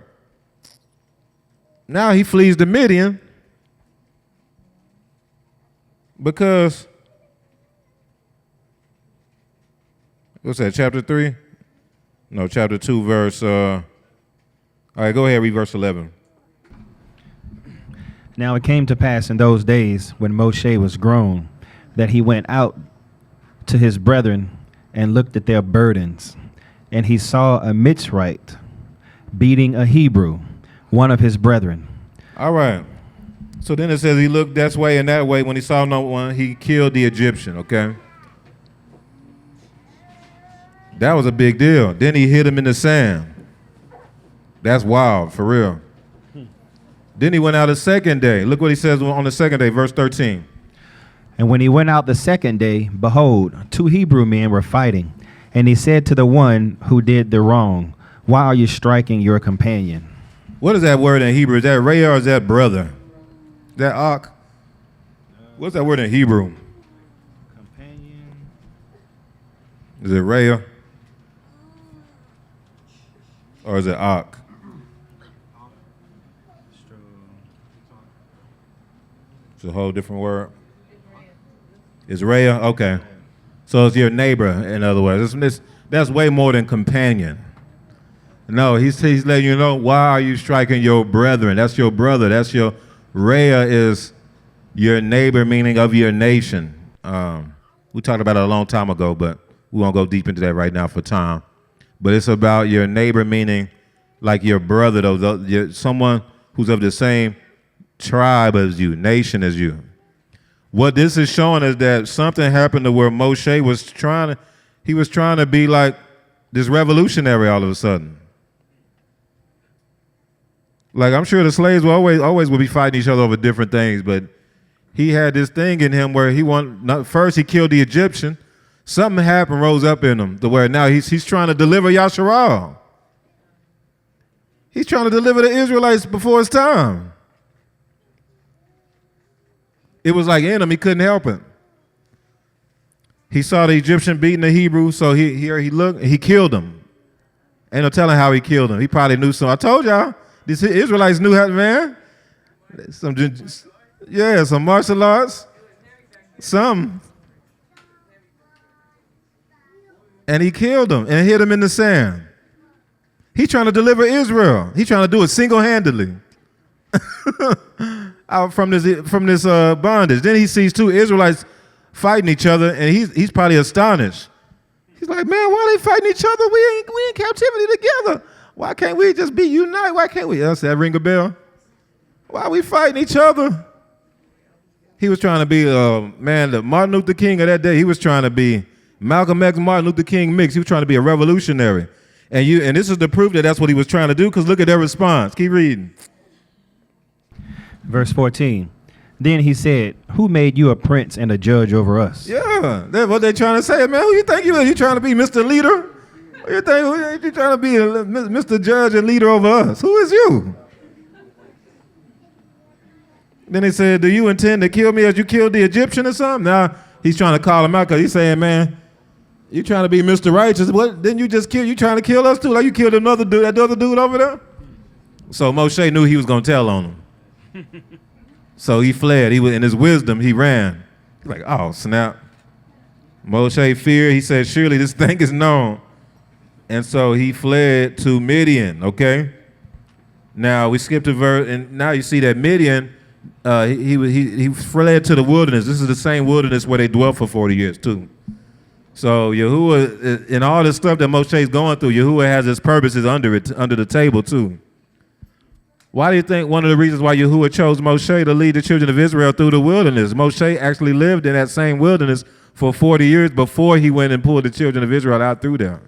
B: Now he flees to Midian because, what's that, chapter 3? No, chapter 2, verse, all right, go ahead, read verse 11.
C: Now it came to pass in those days, when Moshe was grown, that he went out to his brethren and looked at their burdens. And he saw a Mitzrite beating a Hebrew, one of his brethren.
B: All right. So then it says he looked this way and that way. When he saw no one, he killed the Egyptian, okay? That was a big deal. Then he hit him in the sand. That's wild, for real. Then he went out a second day. Look what he says on the second day, verse 13.
C: And when he went out the second day, behold, 2 Hebrew men were fighting. And he said to the one who did the wrong, why are you striking your companion?
B: What is that word in Hebrew? Is that Ray or is that brother? Is that Ak? What's that word in Hebrew?
C: Companion.
B: Is it Ray or is it Ak? It's a whole different word. It's Raya? Okay. So it's your neighbor, in other words. That's way more than companion. No, he's letting you know, why are you striking your brethren? That's your brother. That's your, Raya is your neighbor, meaning of your nation. We talked about it a long time ago, but we won't go deep into that right now for time. But it's about your neighbor, meaning like your brother, though, someone who's of the same tribe as you, nation as you. What this is showing is that something happened to where Moshe was trying to be like this revolutionary all of a sudden. Like, I'm sure the slaves will always would be fighting each other over different things, but he had this thing in him where first he killed the Egyptian. Something happened, rose up in him to where now he's trying to deliver Yasharal. He's trying to deliver the Israelites before his time. It was like in him, he couldn't help it. He saw the Egyptian beating the Hebrew, so he looked, and he killed him. Ain't no telling how he killed him. He probably knew something. I told y'all, these Israelites knew how, man. Some martial arts, some. And he killed him and hit him in the sand. He's trying to deliver Israel. He's trying to do it single-handedly. Out from this bondage. Then he sees 2 Israelites fighting each other, and he's probably astonished. He's like, man, why are they fighting each other? We in captivity together. Why can't we just be united? Why can't we? Does that ring a bell? Why are we fighting each other? He was trying to be the Martin Luther King of that day. He was trying to be Malcolm X, Martin Luther King mix. He was trying to be a revolutionary. And this is the proof that that's what he was trying to do, because look at their response. Keep reading.
C: Verse 14. Then he said, who made you a prince and a judge over us?
B: Yeah, that's what they're trying to say, man. Who you think you is? You trying to be Mr. Leader? You think you trying to be Mr. Judge and leader over us? Who is you? Then he said, do you intend to kill me as you killed the Egyptian or something? Now he's trying to call him out because he's saying, man, you trying to be Mr. Righteous. What? Didn't you just you trying to kill us too? Like you killed that other dude over there? So Moshe knew he was going to tell on him. So he fled. In his wisdom, he ran. He's like, oh, snap. Moshe feared. He said, surely this thing is known. And so he fled to Midian, okay? Now we skipped a verse, and now you see that Midian, he fled to the wilderness. This is the same wilderness where they dwelt for 40 years too. So Yahuah, in all this stuff that Moshe is going through, Yahuah has his purposes under the table too. Why do you think one of the reasons why Yahuah chose Moshe to lead the children of Israel through the wilderness? Moshe actually lived in that same wilderness for 40 years before he went and pulled the children of Israel out through there.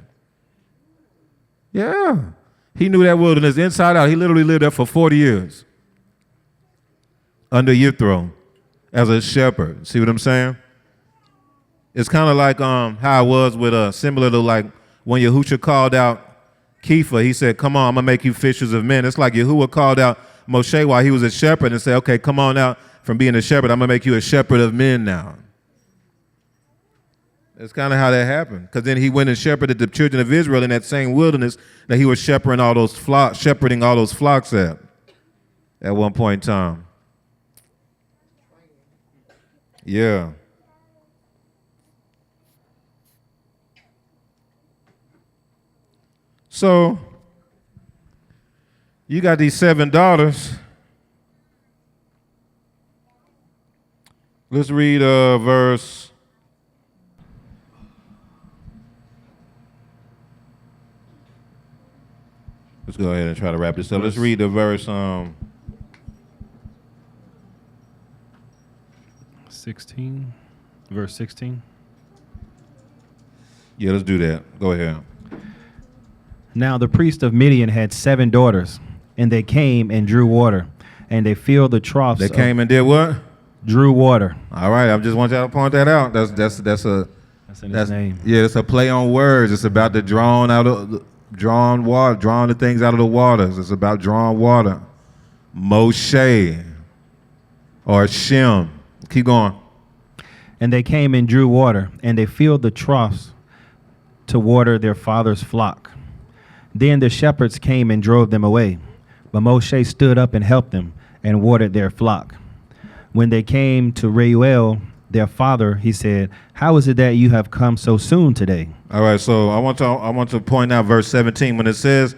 B: Yeah. He knew that wilderness inside out. He literally lived there for 40 years under Yithro as a shepherd. See what I'm saying? It's kind of like how it was with similar to like when Yahushua called out Kepha, he said, come on, I'm going to make you fishers of men. It's like Yahuah called out Moshe while he was a shepherd and said, okay, come on out from being a shepherd. I'm going to make you a shepherd of men now. That's kind of how that happened. Because then he went and shepherded the children of Israel in that same wilderness that he was shepherding all those flocks at one point in time. Yeah. So you got these 7 daughters. Let's read verse. Let's go ahead and try to wrap this up. Let's read the verse.
C: 16, verse 16.
B: Yeah, let's do that. Go ahead.
C: Now the priest of Midian had 7 daughters, and they came and drew water, and they filled the troughs.
B: They came and did what?
C: Drew water.
B: All right, I just want y'all to point that out. That's
C: in his name.
B: Yeah, it's a play on words. It's about the drawn water, drawing the things out of the waters. It's about drawing water. Moshe or Shem. Keep going.
C: And they came and drew water, and they filled the troughs to water their father's flock. Then the shepherds came and drove them away. But Moshe stood up and helped them and watered their flock. When they came to Reuel, their father, he said, "How is it that you have come so soon today?"
B: All right, so I want to point out verse 17 when it says,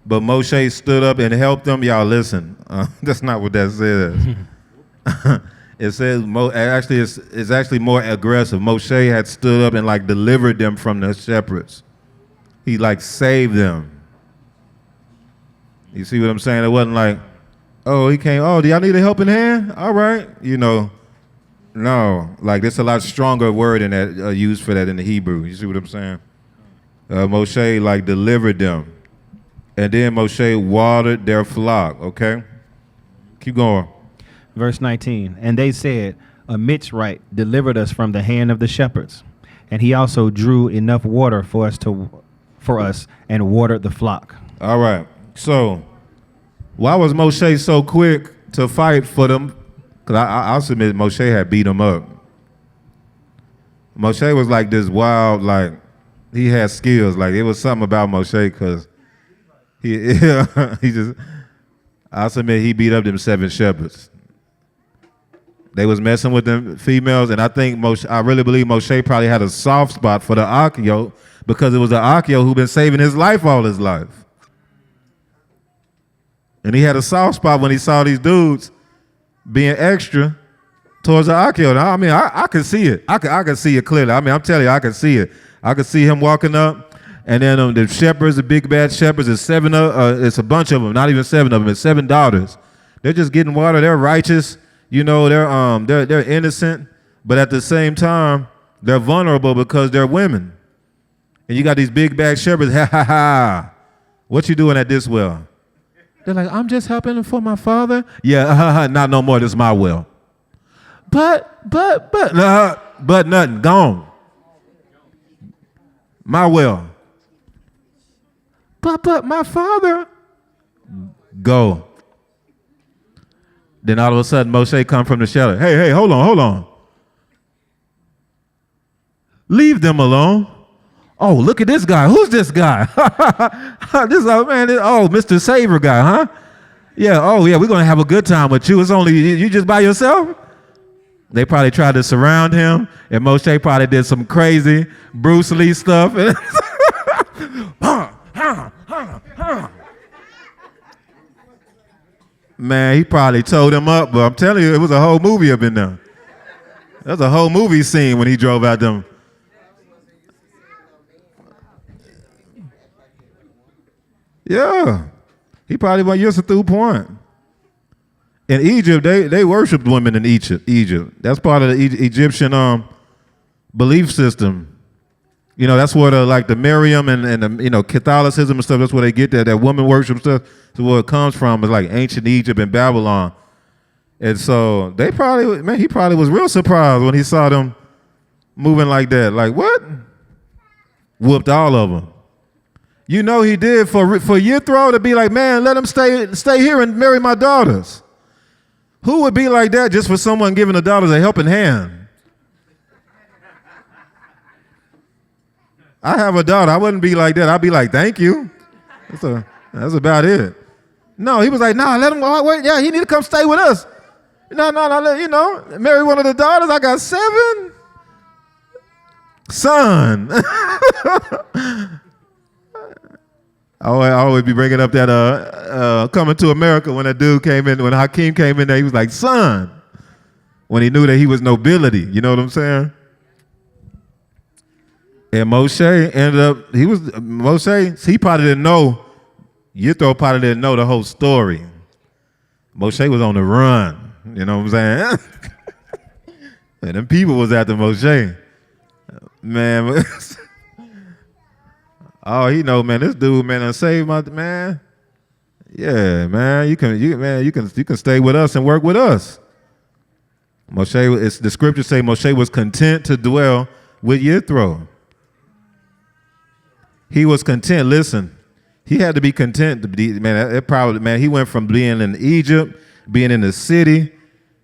B: "But Moshe stood up and helped them." Y'all listen, that's not what that says. It says it's actually more aggressive. Moshe had stood up and like delivered them from the shepherds. He like saved them. You see what I'm saying? It wasn't like, oh, he came, oh, do y'all need a helping hand? All right, no, like there's a lot stronger word in that used for that in the Hebrew. You see what I'm saying? Moshe like delivered them, and then Moshe watered their flock. Okay, keep going.
C: Verse 19, and they said, "A Mitzrite delivered us from the hand of the shepherds, and he also drew enough water for us and watered the flock."
B: All right. So, why was Moshe so quick to fight for them? Because I'll submit Moshe had beat him up. Moshe was like this wild, like, he had skills. Like, it was something about Moshe because I'll submit he beat up them 7 shepherds. They was messing with them females, and I really believe Moshe probably had a soft spot for the Yahuah because it was the Yahuah who been saving his life all his life. And he had a soft spot when he saw these dudes being extra towards the Yahuah. I mean, I could see it. I could see it clearly. I mean, I'm telling you, I could see it. I could see him walking up, and then the shepherds, the big bad shepherds, it's a bunch of them, not even 7 of them. It's 7 daughters. They're just getting water. They're righteous. They're innocent, but at the same time, they're vulnerable because they're women. And you got these big bad shepherds. Ha ha ha! What you doing at this well? They're like, I'm just helping for my father. Yeah, not no more. This is my well. But nothing. Gone. My well. But my father. Go. Then all of a sudden, Moshe come from the shelter. Hey, hold on. Leave them alone. Oh, look at this guy. Who's this guy? Mr. Savior guy, huh? Yeah, we're going to have a good time with you. It's only, you just by yourself? They probably tried to surround him, and Moshe probably did some crazy Bruce Lee stuff. Man, he probably towed him up, but I'm telling you, it was a whole movie up in there. That was a whole movie scene when he drove out them. Yeah, he probably went used to through point. In Egypt, they worshipped women in Egypt. That's part of the Egyptian belief system. That's where the Miriam and the Catholicism and stuff. That's where they get that woman worship stuff. So where it comes from is like ancient Egypt and Babylon. And so he probably was real surprised when he saw them moving like that. Like what? Whooped all of them. He did for Yithro to be like, man, let him stay here and marry my daughters. Who would be like that just for someone giving the daughters a helping hand? I have a daughter. I wouldn't be like that. I'd be like, thank you. That's about it. No, he was like, nah, let him go. Wait, yeah, he need to come stay with us. No, marry one of the daughters. I got 7. Son. I always be bringing up that Coming to America when that dude came in, when Hakeem came in there, he was like, son, when he knew that he was nobility. You know what I'm saying? And Moshe ended up, he probably didn't know, Yithro probably didn't know the whole story. Moshe was on the run. You know what I'm saying? And them people was after Moshe. Man, oh, he know, man, this dude, man, done saved my man. Yeah, man, you can stay with us and work with us. Moshe, the scriptures say Moshe was content to dwell with Yithro. He was content. Listen, he had to be content to be, man, he went from being in Egypt, being in the city,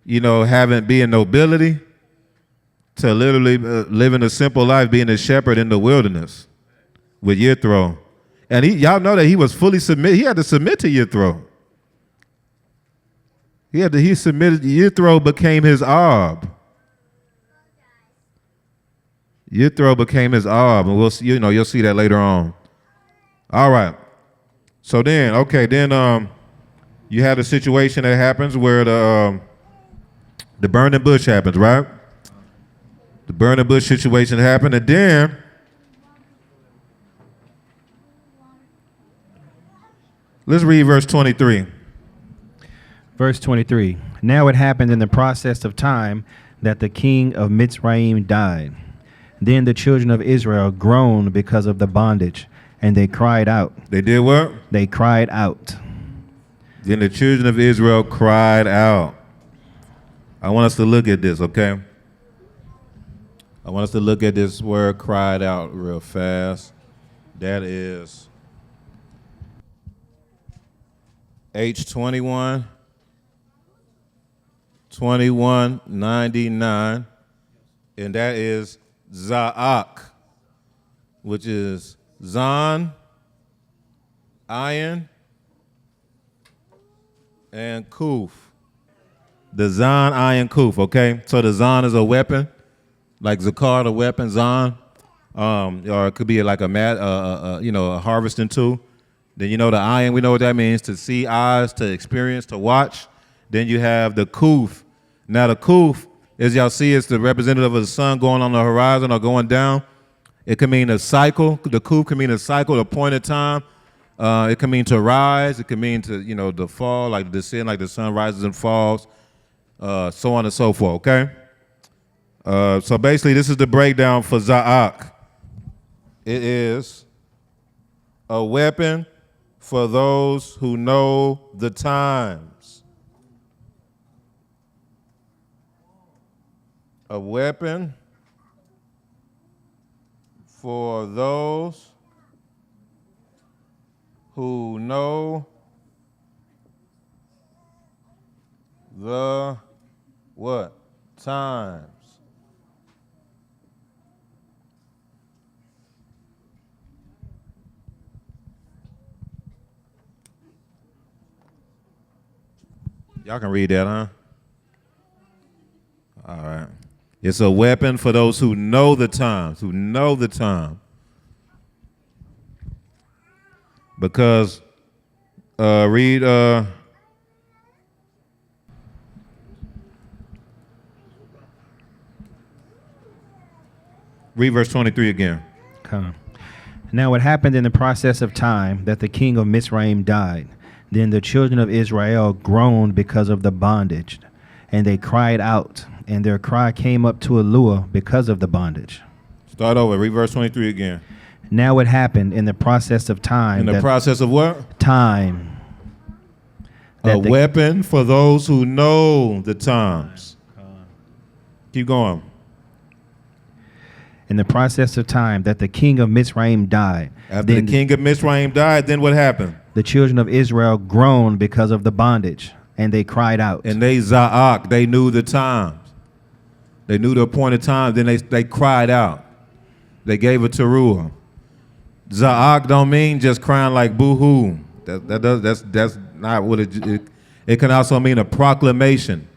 B: being nobility, to literally living a simple life, being a shepherd in the wilderness with Yithro. And y'all know that he was fully submitted. He had to submit to Yithro. He submitted. Yithro became his Ab. Yithro became his Ab, and you'll see that later on. All right. So then, you have a situation that happens where the burning bush happens, right? The burning bush situation happened, and then let's read verse 23.
C: Verse 23. Now it happened in the process of time that the king of Mitzrayim died. Then the children of Israel groaned because of the bondage, and they cried out.
B: They did what?
C: They cried out.
B: Then the children of Israel cried out. I want us to look at this, okay? I want us to look at this word cried out real fast. That is H21, 2199, and that is Za'ak, which is Zan, Ayin, and Kuf. The Zan, Ayin, Kuf, okay? So the Zan is a weapon, like Zakar, the weapon, Zan, or it could be like a harvesting tool. Then the Ayin, we know what that means, to see, eyes, to experience, to watch. Then you have the Kuf. Now the Kuf, as y'all see, it's the representative of the sun going on the horizon or going down. It can mean a cycle. The Kuf can mean a cycle, a point of time. It can mean to rise. It can mean to, to fall, like the descend, like the sun rises and falls, so on and so forth, okay? So basically, this is the breakdown for Za'ak. It is a weapon for those who know the times. A weapon for those who know the what? Times. Y'all can read that, huh? All right. It's a weapon for those who know the times, Because read verse 23 again.
C: Come. Now it happened in the process of time that the king of Mitzrayim died. Then the children of Israel groaned because of the bondage, and they cried out, and their cry came up to Yahuah because of the bondage.
B: Start over. Read verse 23 again.
C: Now it happened in the process of time.
B: In the process of what?
C: Time.
B: A weapon for those who know the times. Keep going.
C: In the process of time that the king of Mitzrayim died.
B: After the king of Mitzrayim died, then what happened?
C: The children of Israel groaned because of the bondage, and they cried out.
B: And they Za'ak, they knew the times. They knew the appointed time, then they cried out. They gave a teruah. Za'ak don't mean just crying like boo-hoo. That's not what it can also mean a proclamation,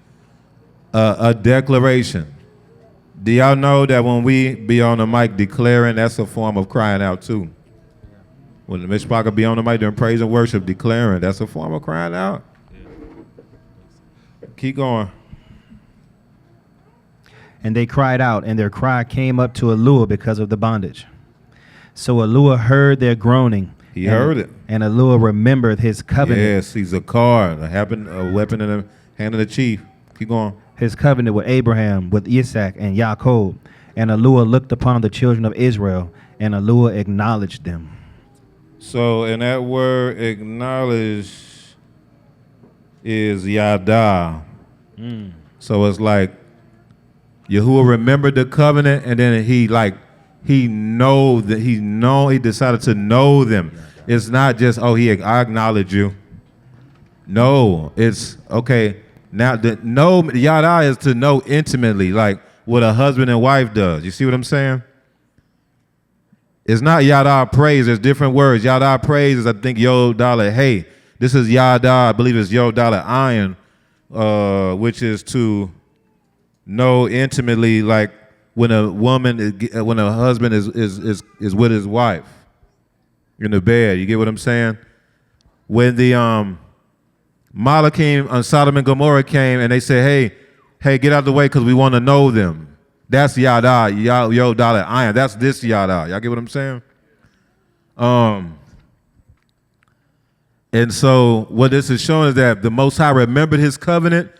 B: a declaration. Do y'all know that when we be on the mic declaring, that's a form of crying out too? When the mishpachah be on the mic during praise and worship declaring, that's a form of crying out. Keep going.
C: And they cried out, and their cry came up to Yahuah because of the bondage. So Yahuah heard their groaning.
B: He heard it.
C: And Yahuah remembered his covenant.
B: Yes, he's a card, a weapon in the hand of the chief. Keep going.
C: his covenant with Abraham, with Isaac and Jacob. And Yahuah looked upon the children of Israel, and Yahuah acknowledged them.
B: So, and that word acknowledge is yada. So it's like Yahuah remembered the covenant, and then he decided to know them. It's not just, I acknowledge you. No, it's okay. Now the know yada is to know intimately, like what a husband and wife does. You see what I'm saying? It's not yada praise. There's different words. Yada praise is, I think, yo dollar. Hey, this is yada. I believe it's yo dollar iron, which is to know intimately, like when a husband is with his wife in the bed. You get what I'm saying? When the Malachim on Sodom and Gomorrah came and they said, hey, get out of the way because we want to know them. That's yada, yo dollar iron. That's this yada. Y'all get what I'm saying? And so what this is showing is that the Most High remembered his covenant.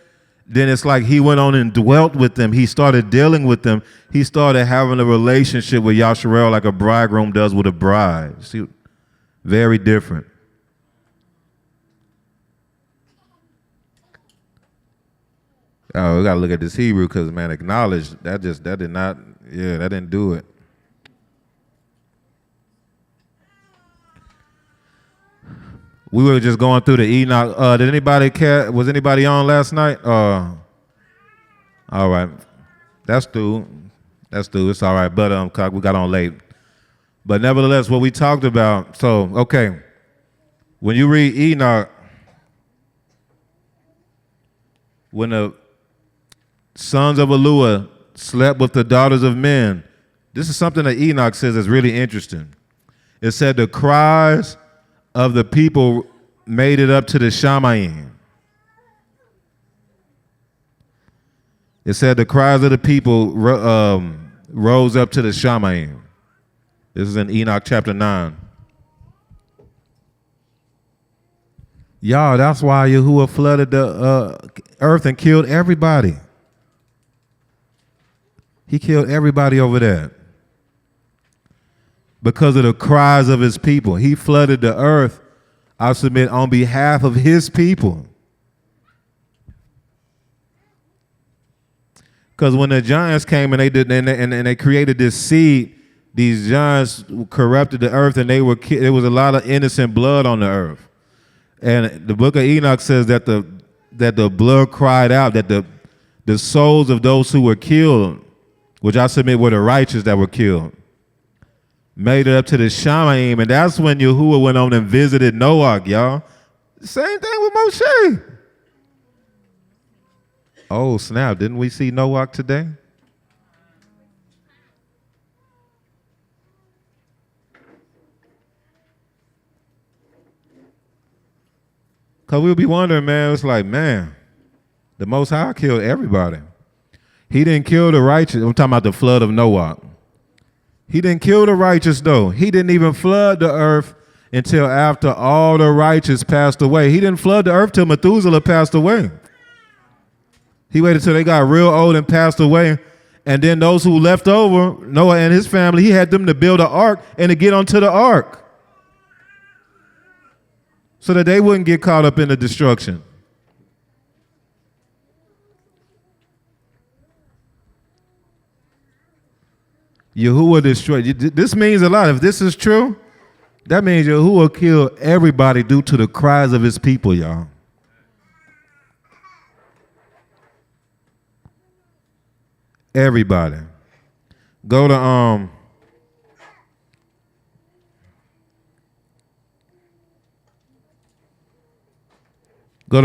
B: Then it's like he went on and dwelt with them. He started dealing with them. He started having a relationship with Yasharel like a bridegroom does with a bride. See, very different. Oh, we gotta look at this Hebrew because, man, acknowledge that didn't do it. We were just going through the Enoch. Did anybody care? Was anybody on last night? All right, that's through. It's all right, but we got on late. But nevertheless, what we talked about. So, okay, when you read Enoch, when the sons of Yahuah slept with the daughters of men. This is something that Enoch says is really interesting. It said the cries of the people made it up to the Shamayim. It said the cries of the people rose up to the Shamayim. This is in Enoch chapter 9. Y'all, that's why Yahuah flooded the earth and killed everybody. He killed everybody over there because of the cries of his people. He flooded the earth, I submit, on behalf of his people. Because when the giants came and they created this seed, these giants corrupted the earth, and there was a lot of innocent blood on the earth. And the book of Enoch says that the blood cried out, that the souls of those who were killed, which I submit were the righteous that were killed, made it up to the Shamayim, and that's when Yahuah went on and visited Noah, y'all. Same thing with Moshe. Oh, snap, didn't we see Noah today? Because we'll be wondering, man, it's like, man, the Most High killed everybody. He didn't kill the righteous. I'm talking about the flood of Noah. He didn't kill the righteous, though. He didn't even flood the earth until after all the righteous passed away. He didn't flood the earth till Methuselah passed away. He waited till they got real old and passed away. And then those who left over, Noah and his family, he had them to build an ark and to get onto the ark so that they wouldn't get caught up in the destruction. Yahuah destroyed. This means a lot. If this is true, that means Yahuah killed everybody due to the cries of his people, y'all. Everybody. Go to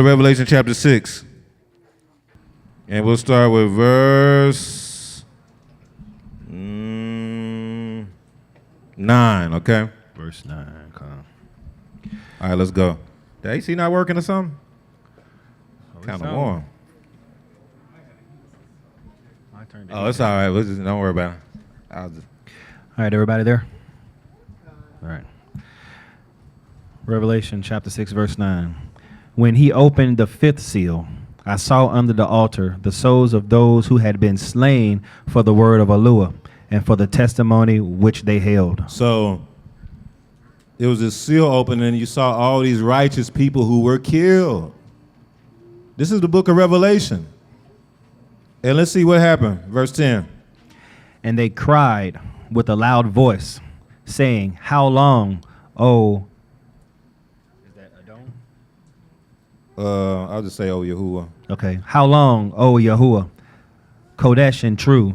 B: Revelation chapter 6. And we'll start with verse 9, okay?
C: Verse 9, come.
B: All right, let's go. The AC not working or something? Kind of warm. Oh, it's all right. Don't worry about it.
C: All right, everybody there? All right. Revelation chapter 6, verse 9. When he opened the fifth seal, I saw under the altar the souls of those who had been slain for the word of Yahuah and for the testimony which they held.
B: So it was a seal opening, and you saw all these righteous people who were killed. This is the book of Revelation. And let's see what happened. Verse 10.
C: And they cried with a loud voice, saying, How long, O... Is that Adon?
B: I'll just say, oh, Yahuah.
C: Okay. How long, O Yahuah, Kodesh and true,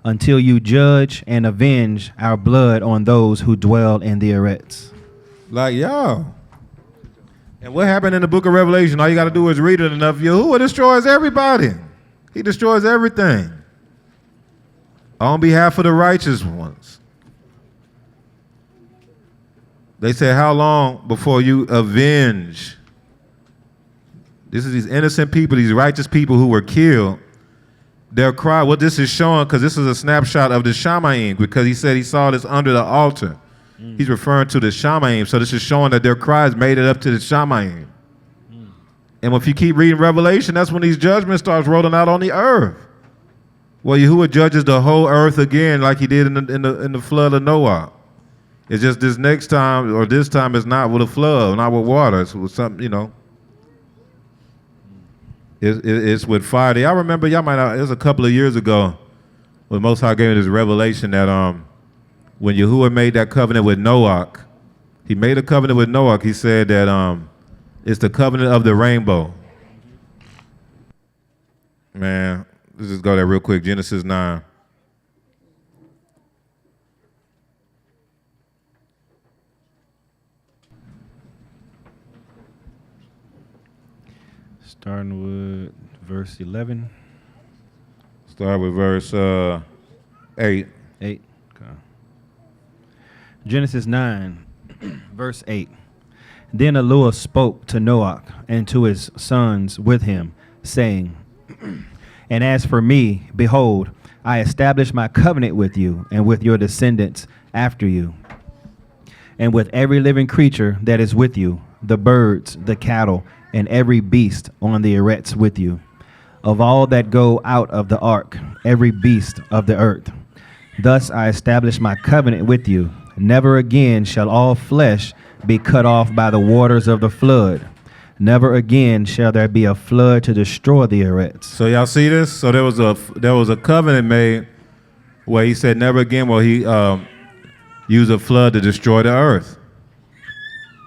C: until you judge and avenge our blood on those who dwell in the Eretz?
B: Like, y'all. And what happened in the book of Revelation? All you got to do is read it enough. Yahuah destroys everybody. He destroys everything on behalf of the righteous ones. They said, how long before you avenge? This is these innocent people, these righteous people who were killed. Their cry, what this is showing, because this is a snapshot of the Shamayim, because he said he saw this under the altar. He's referring to the Shamayim. So this is showing that their cries made it up to the Shamayim. And if you keep reading Revelation, that's when these judgments starts rolling out on the earth. Well, Yahuah judges the whole earth again, like he did in the flood of Noah. It's just this next time, or this time, is not with a flood, not with water. It's with something, you know. It's with fire. I remember, y'all might not, it was a couple of years ago when Most High gave me this revelation that when Yahuah made that covenant with Noah, he made a covenant with Noah. He said that it's the covenant of the rainbow. Man, let's just go there real quick. Genesis 9.
C: Starting with verse 11.
B: Start with verse 8.
C: 8. Okay. Genesis 9, verse 8. Then Yahuah spoke to Noah and to his sons with him, saying, And as for me, behold, I establish my covenant with you and with your descendants after you, and with every living creature that is with you, the birds, the cattle, and every beast on the eretz with you, of all that go out of the ark, every beast of the earth. Thus I establish my covenant with you. Never again shall all flesh be cut off by the waters of the flood. Never again shall there be a flood to destroy the eretz.
B: So y'all see this? So there was a covenant made where he said never again will he use a flood to destroy the earth.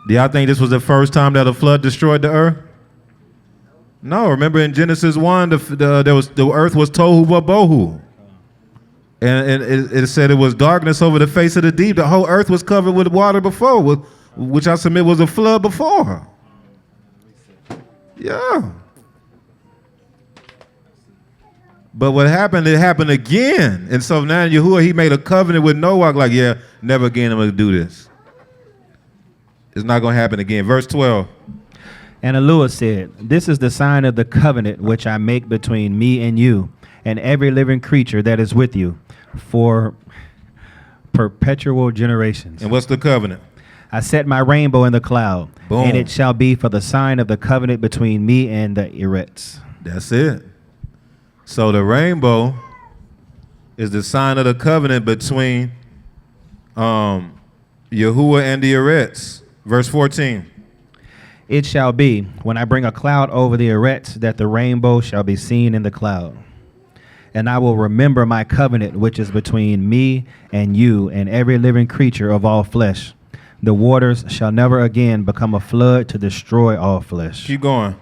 B: Do y'all think this was the first time that a flood destroyed the earth? No. Remember in Genesis 1, the earth was tohu wabohu. And it said it was darkness over the face of the deep. The whole earth was covered with water before, which I submit was a flood before. Yeah. But what happened, it happened again. And so now Yahuah, he made a covenant with Noah, like, yeah, never again I'm going to do this. It's not going to happen again. Verse 12.
C: And Yahuah said, This is the sign of the covenant which I make between me and you, and every living creature that is with you, for perpetual generations.
B: And what's the covenant?
C: I set my rainbow in the cloud,
B: Boom.
C: and it shall be for the sign of the covenant between me and the Eretz.
B: That's it. So the rainbow is the sign of the covenant between Yahuah and the Eretz. Verse 14.
C: It shall be, when I bring a cloud over the Eretz, that the rainbow shall be seen in the cloud. And I will remember my covenant, which is between me and you and every living creature of all flesh. The waters shall never again become a flood to destroy all flesh.
B: Keep going.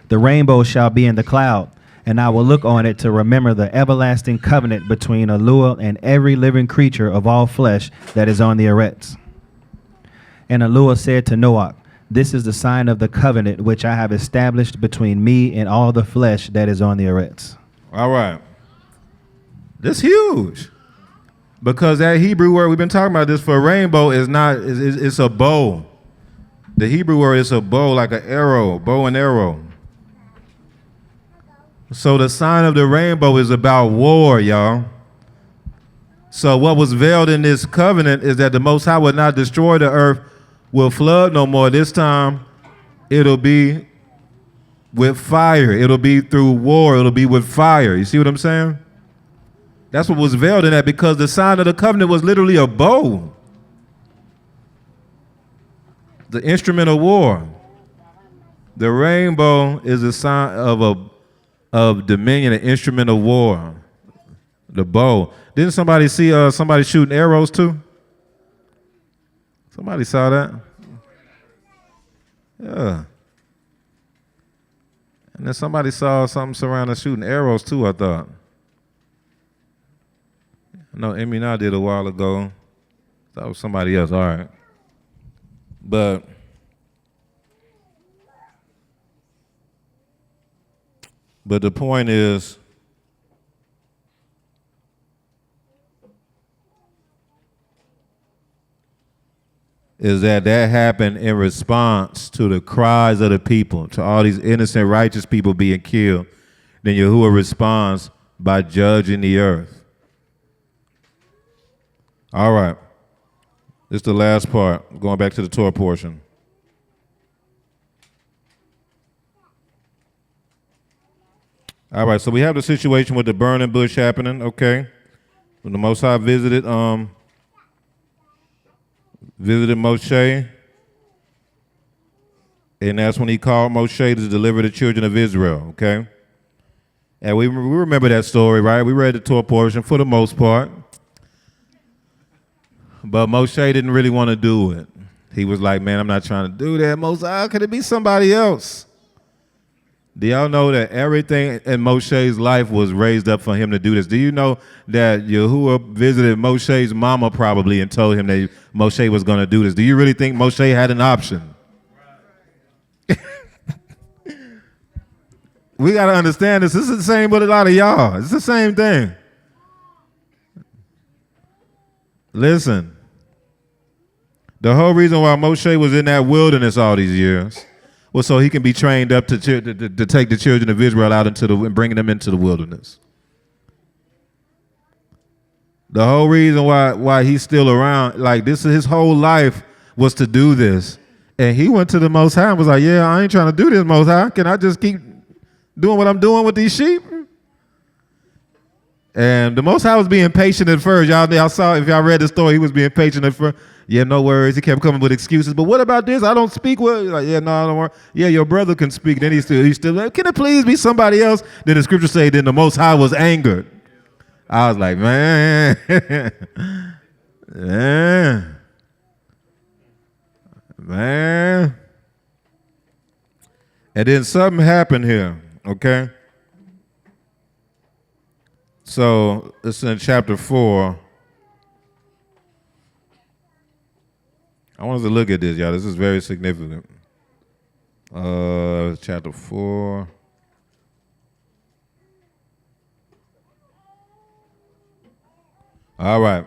C: The rainbow shall be in the cloud, and I will look on it to remember the everlasting covenant between Yahuah and every living creature of all flesh that is on the Eretz. And Yahuah said to Noah, This is the sign of the covenant which I have established between me and all the flesh that is on the Eretz.
B: All right. This huge. Because that Hebrew word, we've been talking about this for rainbow, it's a bow. The Hebrew word is a bow, like an arrow, bow and arrow. So the sign of the rainbow is about war, y'all. So what was veiled in this covenant is that the Most High would not destroy the earth, will flood no more. This time it'll be With fire. It'll be through war. It'll be with fire. You see what I'm saying? That's what was veiled in that, because the sign of the covenant was literally a bow. The instrument of war. The rainbow is a sign of dominion, an instrument of war. The bow. Didn't somebody see somebody shooting arrows too? Somebody saw that? Yeah. And then somebody saw something surrounding shooting arrows too, I thought. I know Emmy and I did a while ago. That was somebody else, all right. But the point is, that happened in response to the cries of the people, to all these innocent, righteous people being killed. Then Yahuah responds by judging the earth. All right. This is the last part, going back to the Torah portion. All right, so we have the situation with the burning bush happening, okay? When the Most High visited Moshe, and that's when he called Moshe to deliver the children of Israel, okay? And we remember that story, right? We read the Torah portion for the most part. But Moshe didn't really want to do it. He was like, man, I'm not trying to do that. Moshe, could it be somebody else? Do y'all know that everything in Moshe's life was raised up for him to do this? Do you know that Yahuah visited Moshe's mama probably and told him that Moshe was going to do this? Do you really think Moshe had an option? We got to understand this. This is the same with a lot of y'all. It's the same thing. Listen, the whole reason why Moshe was in that wilderness all these years was so he can be trained up to take the children of Israel out and bringing them into the wilderness. The whole reason why he's still around, like this is his whole life, was to do this. And he went to the Most High and was like, yeah, I ain't trying to do this, Most High. Can I just keep doing what I'm doing with these sheep? And the Most High was being patient at first. Y'all saw, if y'all read the story, he was being patient at first. Yeah, no worries. He kept coming with excuses. But what about this? I don't speak well. Like, yeah, no, I don't worry. Yeah, your brother can speak. Then he's still like, can it please be somebody else? Then the scripture say, then the Most High was angered. I was like, man. Man. And then something happened here, okay? So it's in chapter 4. I want us to look at this, y'all. This is very significant. Chapter 4. All right.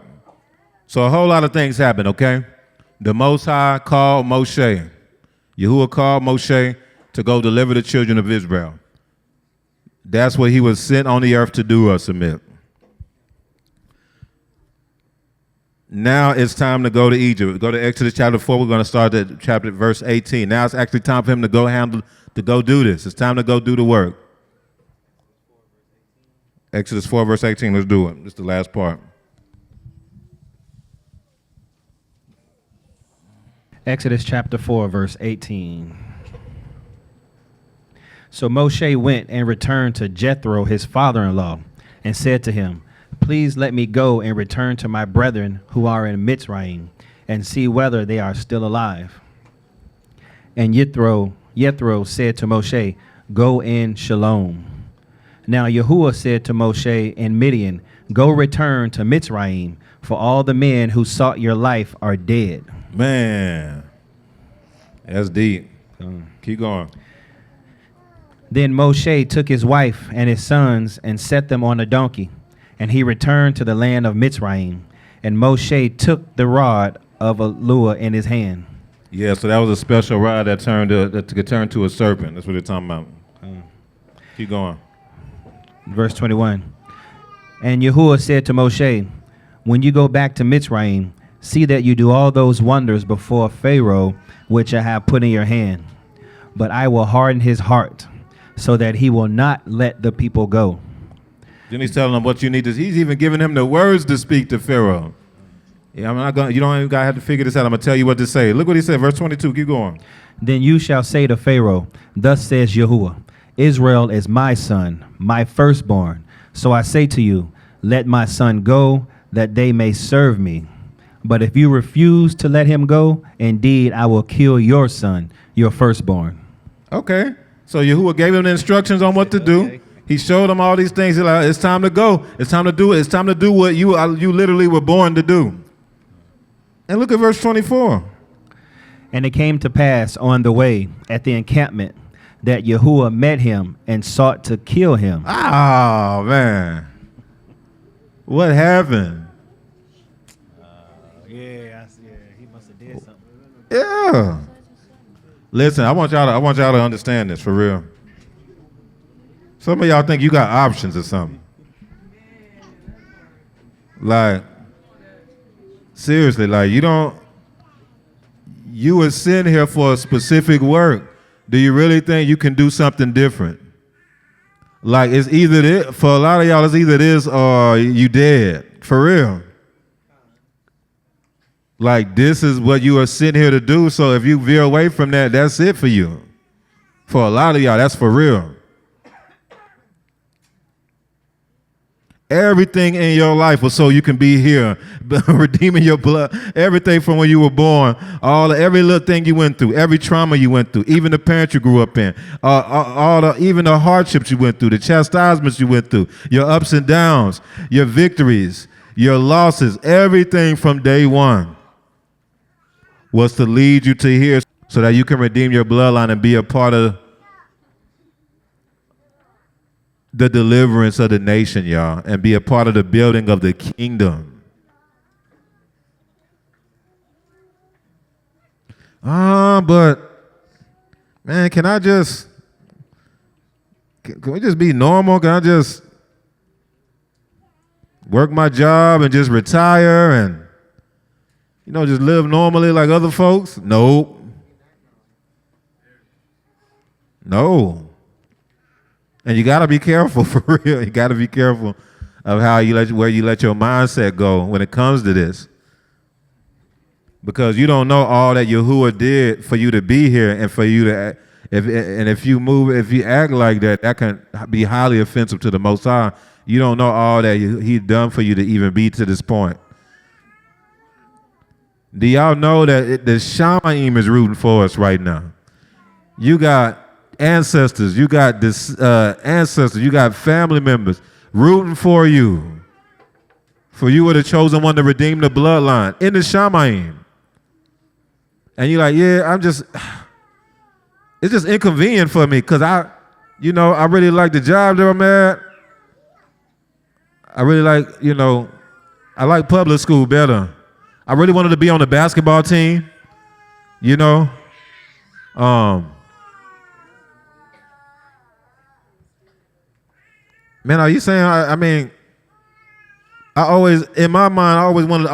B: So a whole lot of things happened, okay? The Most High called Moshe. Yahuah called Moshe to go deliver the children of Israel. That's what he was sent on the earth to do or submit. Now it's time to go to Egypt. Go to Exodus chapter 4. We're going to start at chapter verse 18. Now it's actually time for him to go do this. It's time to go do the work. Exodus 4 verse 18. Let's do it. This is the last part.
C: Exodus chapter 4 verse 18. So Moshe went and returned to Jethro, his father-in-law, and said to him, please let me go and return to my brethren who are in Mitzrayim and see whether they are still alive. And Jethro said to Moshe, go in shalom. Now Yahuah said to Moshe in Midian, go return to Mitzrayim, for all the men who sought your life are dead.
B: Man, that's deep. Keep going.
C: Then Moshe took his wife and his sons and set them on a donkey, and he returned to the land of Mitzrayim. And Moshe took the rod of a lure in his hand.
B: Yeah, so that was a special rod that could turn to a serpent. That's what they're talking about. Keep going.
C: Verse 21. And Yahuah said to Moshe, when you go back to Mitzrayim, see that you do all those wonders before Pharaoh, which I have put in your hand. But I will harden his heart, so that he will not let the people go.
B: Then he's telling them what you need to. He's even giving him the words to speak to Pharaoh. Yeah, I'm not gonna. You don't even gotta have to figure this out. I'm gonna tell you what to say. Look what he said, verse 22. Keep going.
C: Then you shall say to Pharaoh, thus says Yahuah, Israel is my son, my firstborn. So I say to you, let my son go, that they may serve me. But if you refuse to let him go, indeed I will kill your son, your firstborn.
B: Okay. So Yahuah gave him the instructions on what to do.
C: Okay.
B: He showed him all these things. He's like, it's time to go. It's time to do it. It's time to do what you literally were born to do. And look at verse 24.
C: And it came to pass on the way at the encampment that Yahuah met him and sought to kill him.
B: Oh, man. What happened?
C: Yeah, he must have did something.
B: Yeah. Listen, I want y'all to understand this for real. Some of y'all think you got options or something. Like, seriously, like you were sent here for a specific work. Do you really think you can do something different? Like, it's either this, for a lot of y'all, it's either this or you dead. For real. Like, this is what you are sent here to do, so if you veer away from that, that's it for you. For a lot of y'all, that's for real. Everything in your life was so you can be here, redeeming your blood. Everything from when you were born, every little thing you went through, every trauma you went through, even the parents you grew up in, even the hardships you went through, the chastisements you went through, your ups and downs, your victories, your losses, everything from day one was to lead you to here so that you can redeem your bloodline and be a part of the deliverance of the nation, y'all, and be a part of the building of the kingdom. But man, can we just be normal? Can I just work my job and just retire and, just live normally like other folks? Nope. No. And you got to be careful, for real. You got to be careful of where you let your mindset go when it comes to this. Because you don't know all that Yahuah did for you to be here, and for you to, if you act like that, that can be highly offensive to the Most High. You don't know all that He done for you to even be to this point. Do y'all know that the Shamaim is rooting for us right now? You got ancestors, you got you got family members rooting for you. For you were the chosen one to redeem the bloodline in the Shamaim. And you're like, yeah, it's just inconvenient for me because I really like the job that I'm at. I really like, I like public school better. I really wanted to be on the basketball team, Man, are you saying? I in my mind, I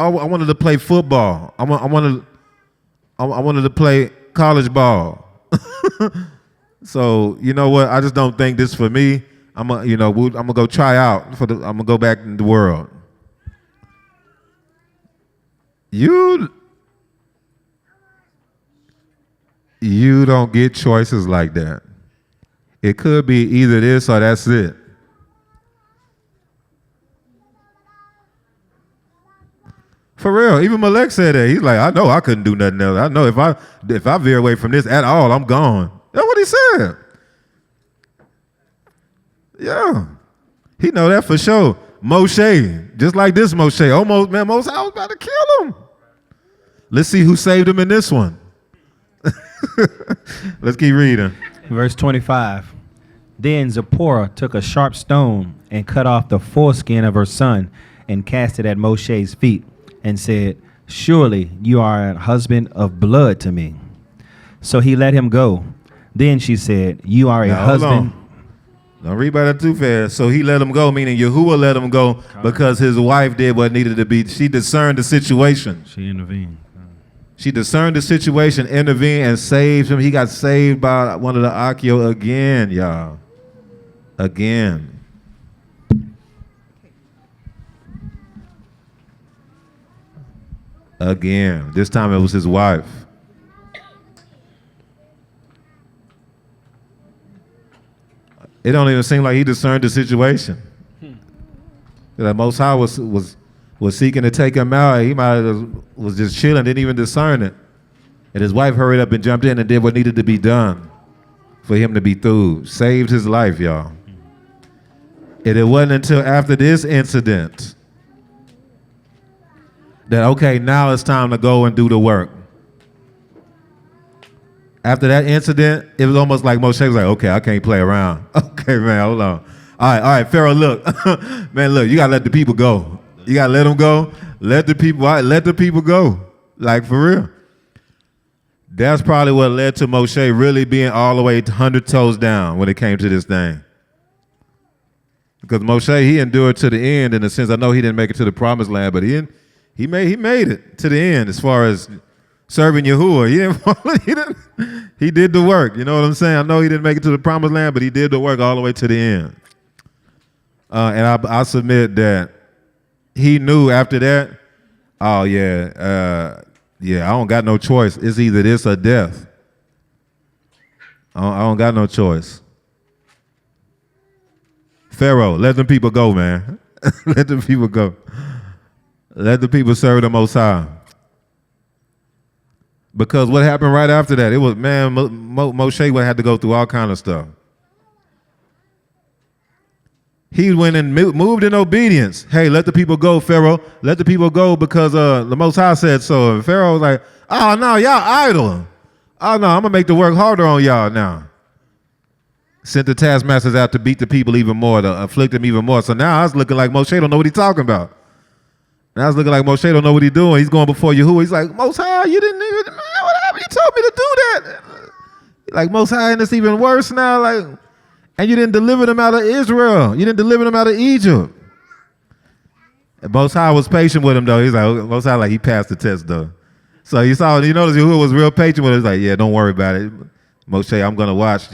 B: wanted to play football. I wanted to play college ball. So you know what? I just don't think this is for me. I'm gonna go try out I'm gonna go back in the world. You don't get choices like that. It could be either this or that's it. For real, even Malek said that. He's like, I know I couldn't do nothing else. I know if I veer away from this at all, I'm gone. That's what he said. Yeah, he know that for sure. Moshe, just like this Moshe, almost, man, Moshe, I was about to kill him. Let's see who saved him in this one. Let's keep reading.
C: Verse 25. Then Zipporah took a sharp stone and cut off the foreskin of her son and cast it at Moshe's feet and said, surely you are a husband of blood to me. So he let him go. Then she said, you are a husband.
B: Don't read by that too fast. So he let him go, meaning Yahuah let him go because his wife did what needed to be. She discerned the situation.
C: She intervened.
B: She discerned the situation, intervened, and saved him. He got saved by one of the Akio again, y'all. again. Again. This time it was his wife. It don't even seem like he discerned the situation. The Most High was seeking to take him out. He might have was just chilling, didn't even discern it. And his wife hurried up and jumped in and did what needed to be done for him to be through. Saved his life, y'all. And it wasn't until after this incident that, okay, now it's time to go and do the work. After that incident, it was almost like Moshe was like, okay, I can't play around. Okay, man, hold on. All right, Pharaoh, look. Man, look, you got to let the people go. You got to let them go. Let the people go. Like, for real. That's probably what led to Moshe really being all the way 100 toes down when it came to this thing. Because Moshe, he endured to the end in a sense. I know he didn't make it to the promised land, but he made it to the end as far as serving Yahuah. He did the work. You know what I'm saying? I know he didn't make it to the promised land, but he did the work all the way to the end. And I submit that he knew after that, oh yeah, I don't got no choice. It's either this or death. I don't got no choice. Pharaoh, let them people go, man. Let them people go. Let the people serve the Most High. Because what happened right after that, it was, man, Moshe would have to go through all kind of stuff. He went and moved in obedience. Hey, let the people go, Pharaoh. Let the people go because the Most High said so. And Pharaoh was like, oh, no, y'all idle. Oh, no, I'm going to make the work harder on y'all now. Sent the taskmasters out to beat the people even more, to afflict them even more. So now I was looking like Moshe don't know what he's talking about. Now I was looking like Moshe don't know what he's doing. He's going before Yahuah. He's like, Most High, you didn't even, man, what happened? You told me to do that. Like, Most High, and it's even worse now. Like, and you didn't deliver them out of Israel. You didn't deliver them out of Egypt. And Most High was patient with him, though. He's like, Most High, like, he passed the test, though. So you notice Yahuah was real patient with him. He's like, yeah, don't worry about it. Moshe, I'm going to watch.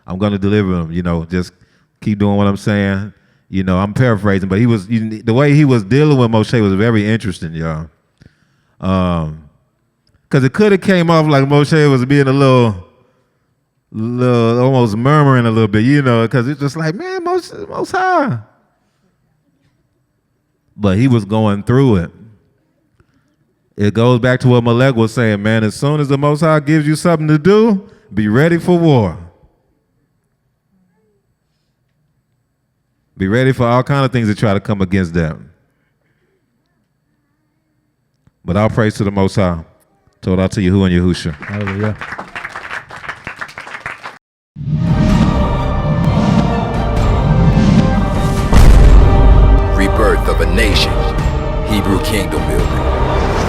B: I'm going to deliver him. Just keep doing what I'm saying. I'm paraphrasing, but the way he was dealing with Moshe was very interesting, y'all. Because it could have came off like Moshe was being a little almost murmuring a little bit, because it's just like, man, Most High. But he was going through it. It goes back to what Malek was saying, man, as soon as the Most High gives you something to do, be ready for war. Be ready for all kind of things that try to come against them. But all praise to the Most High. Torah to Yahuah and Yahusha.
C: Hallelujah.
A: Rebirth of a nation. Hebrew kingdom building.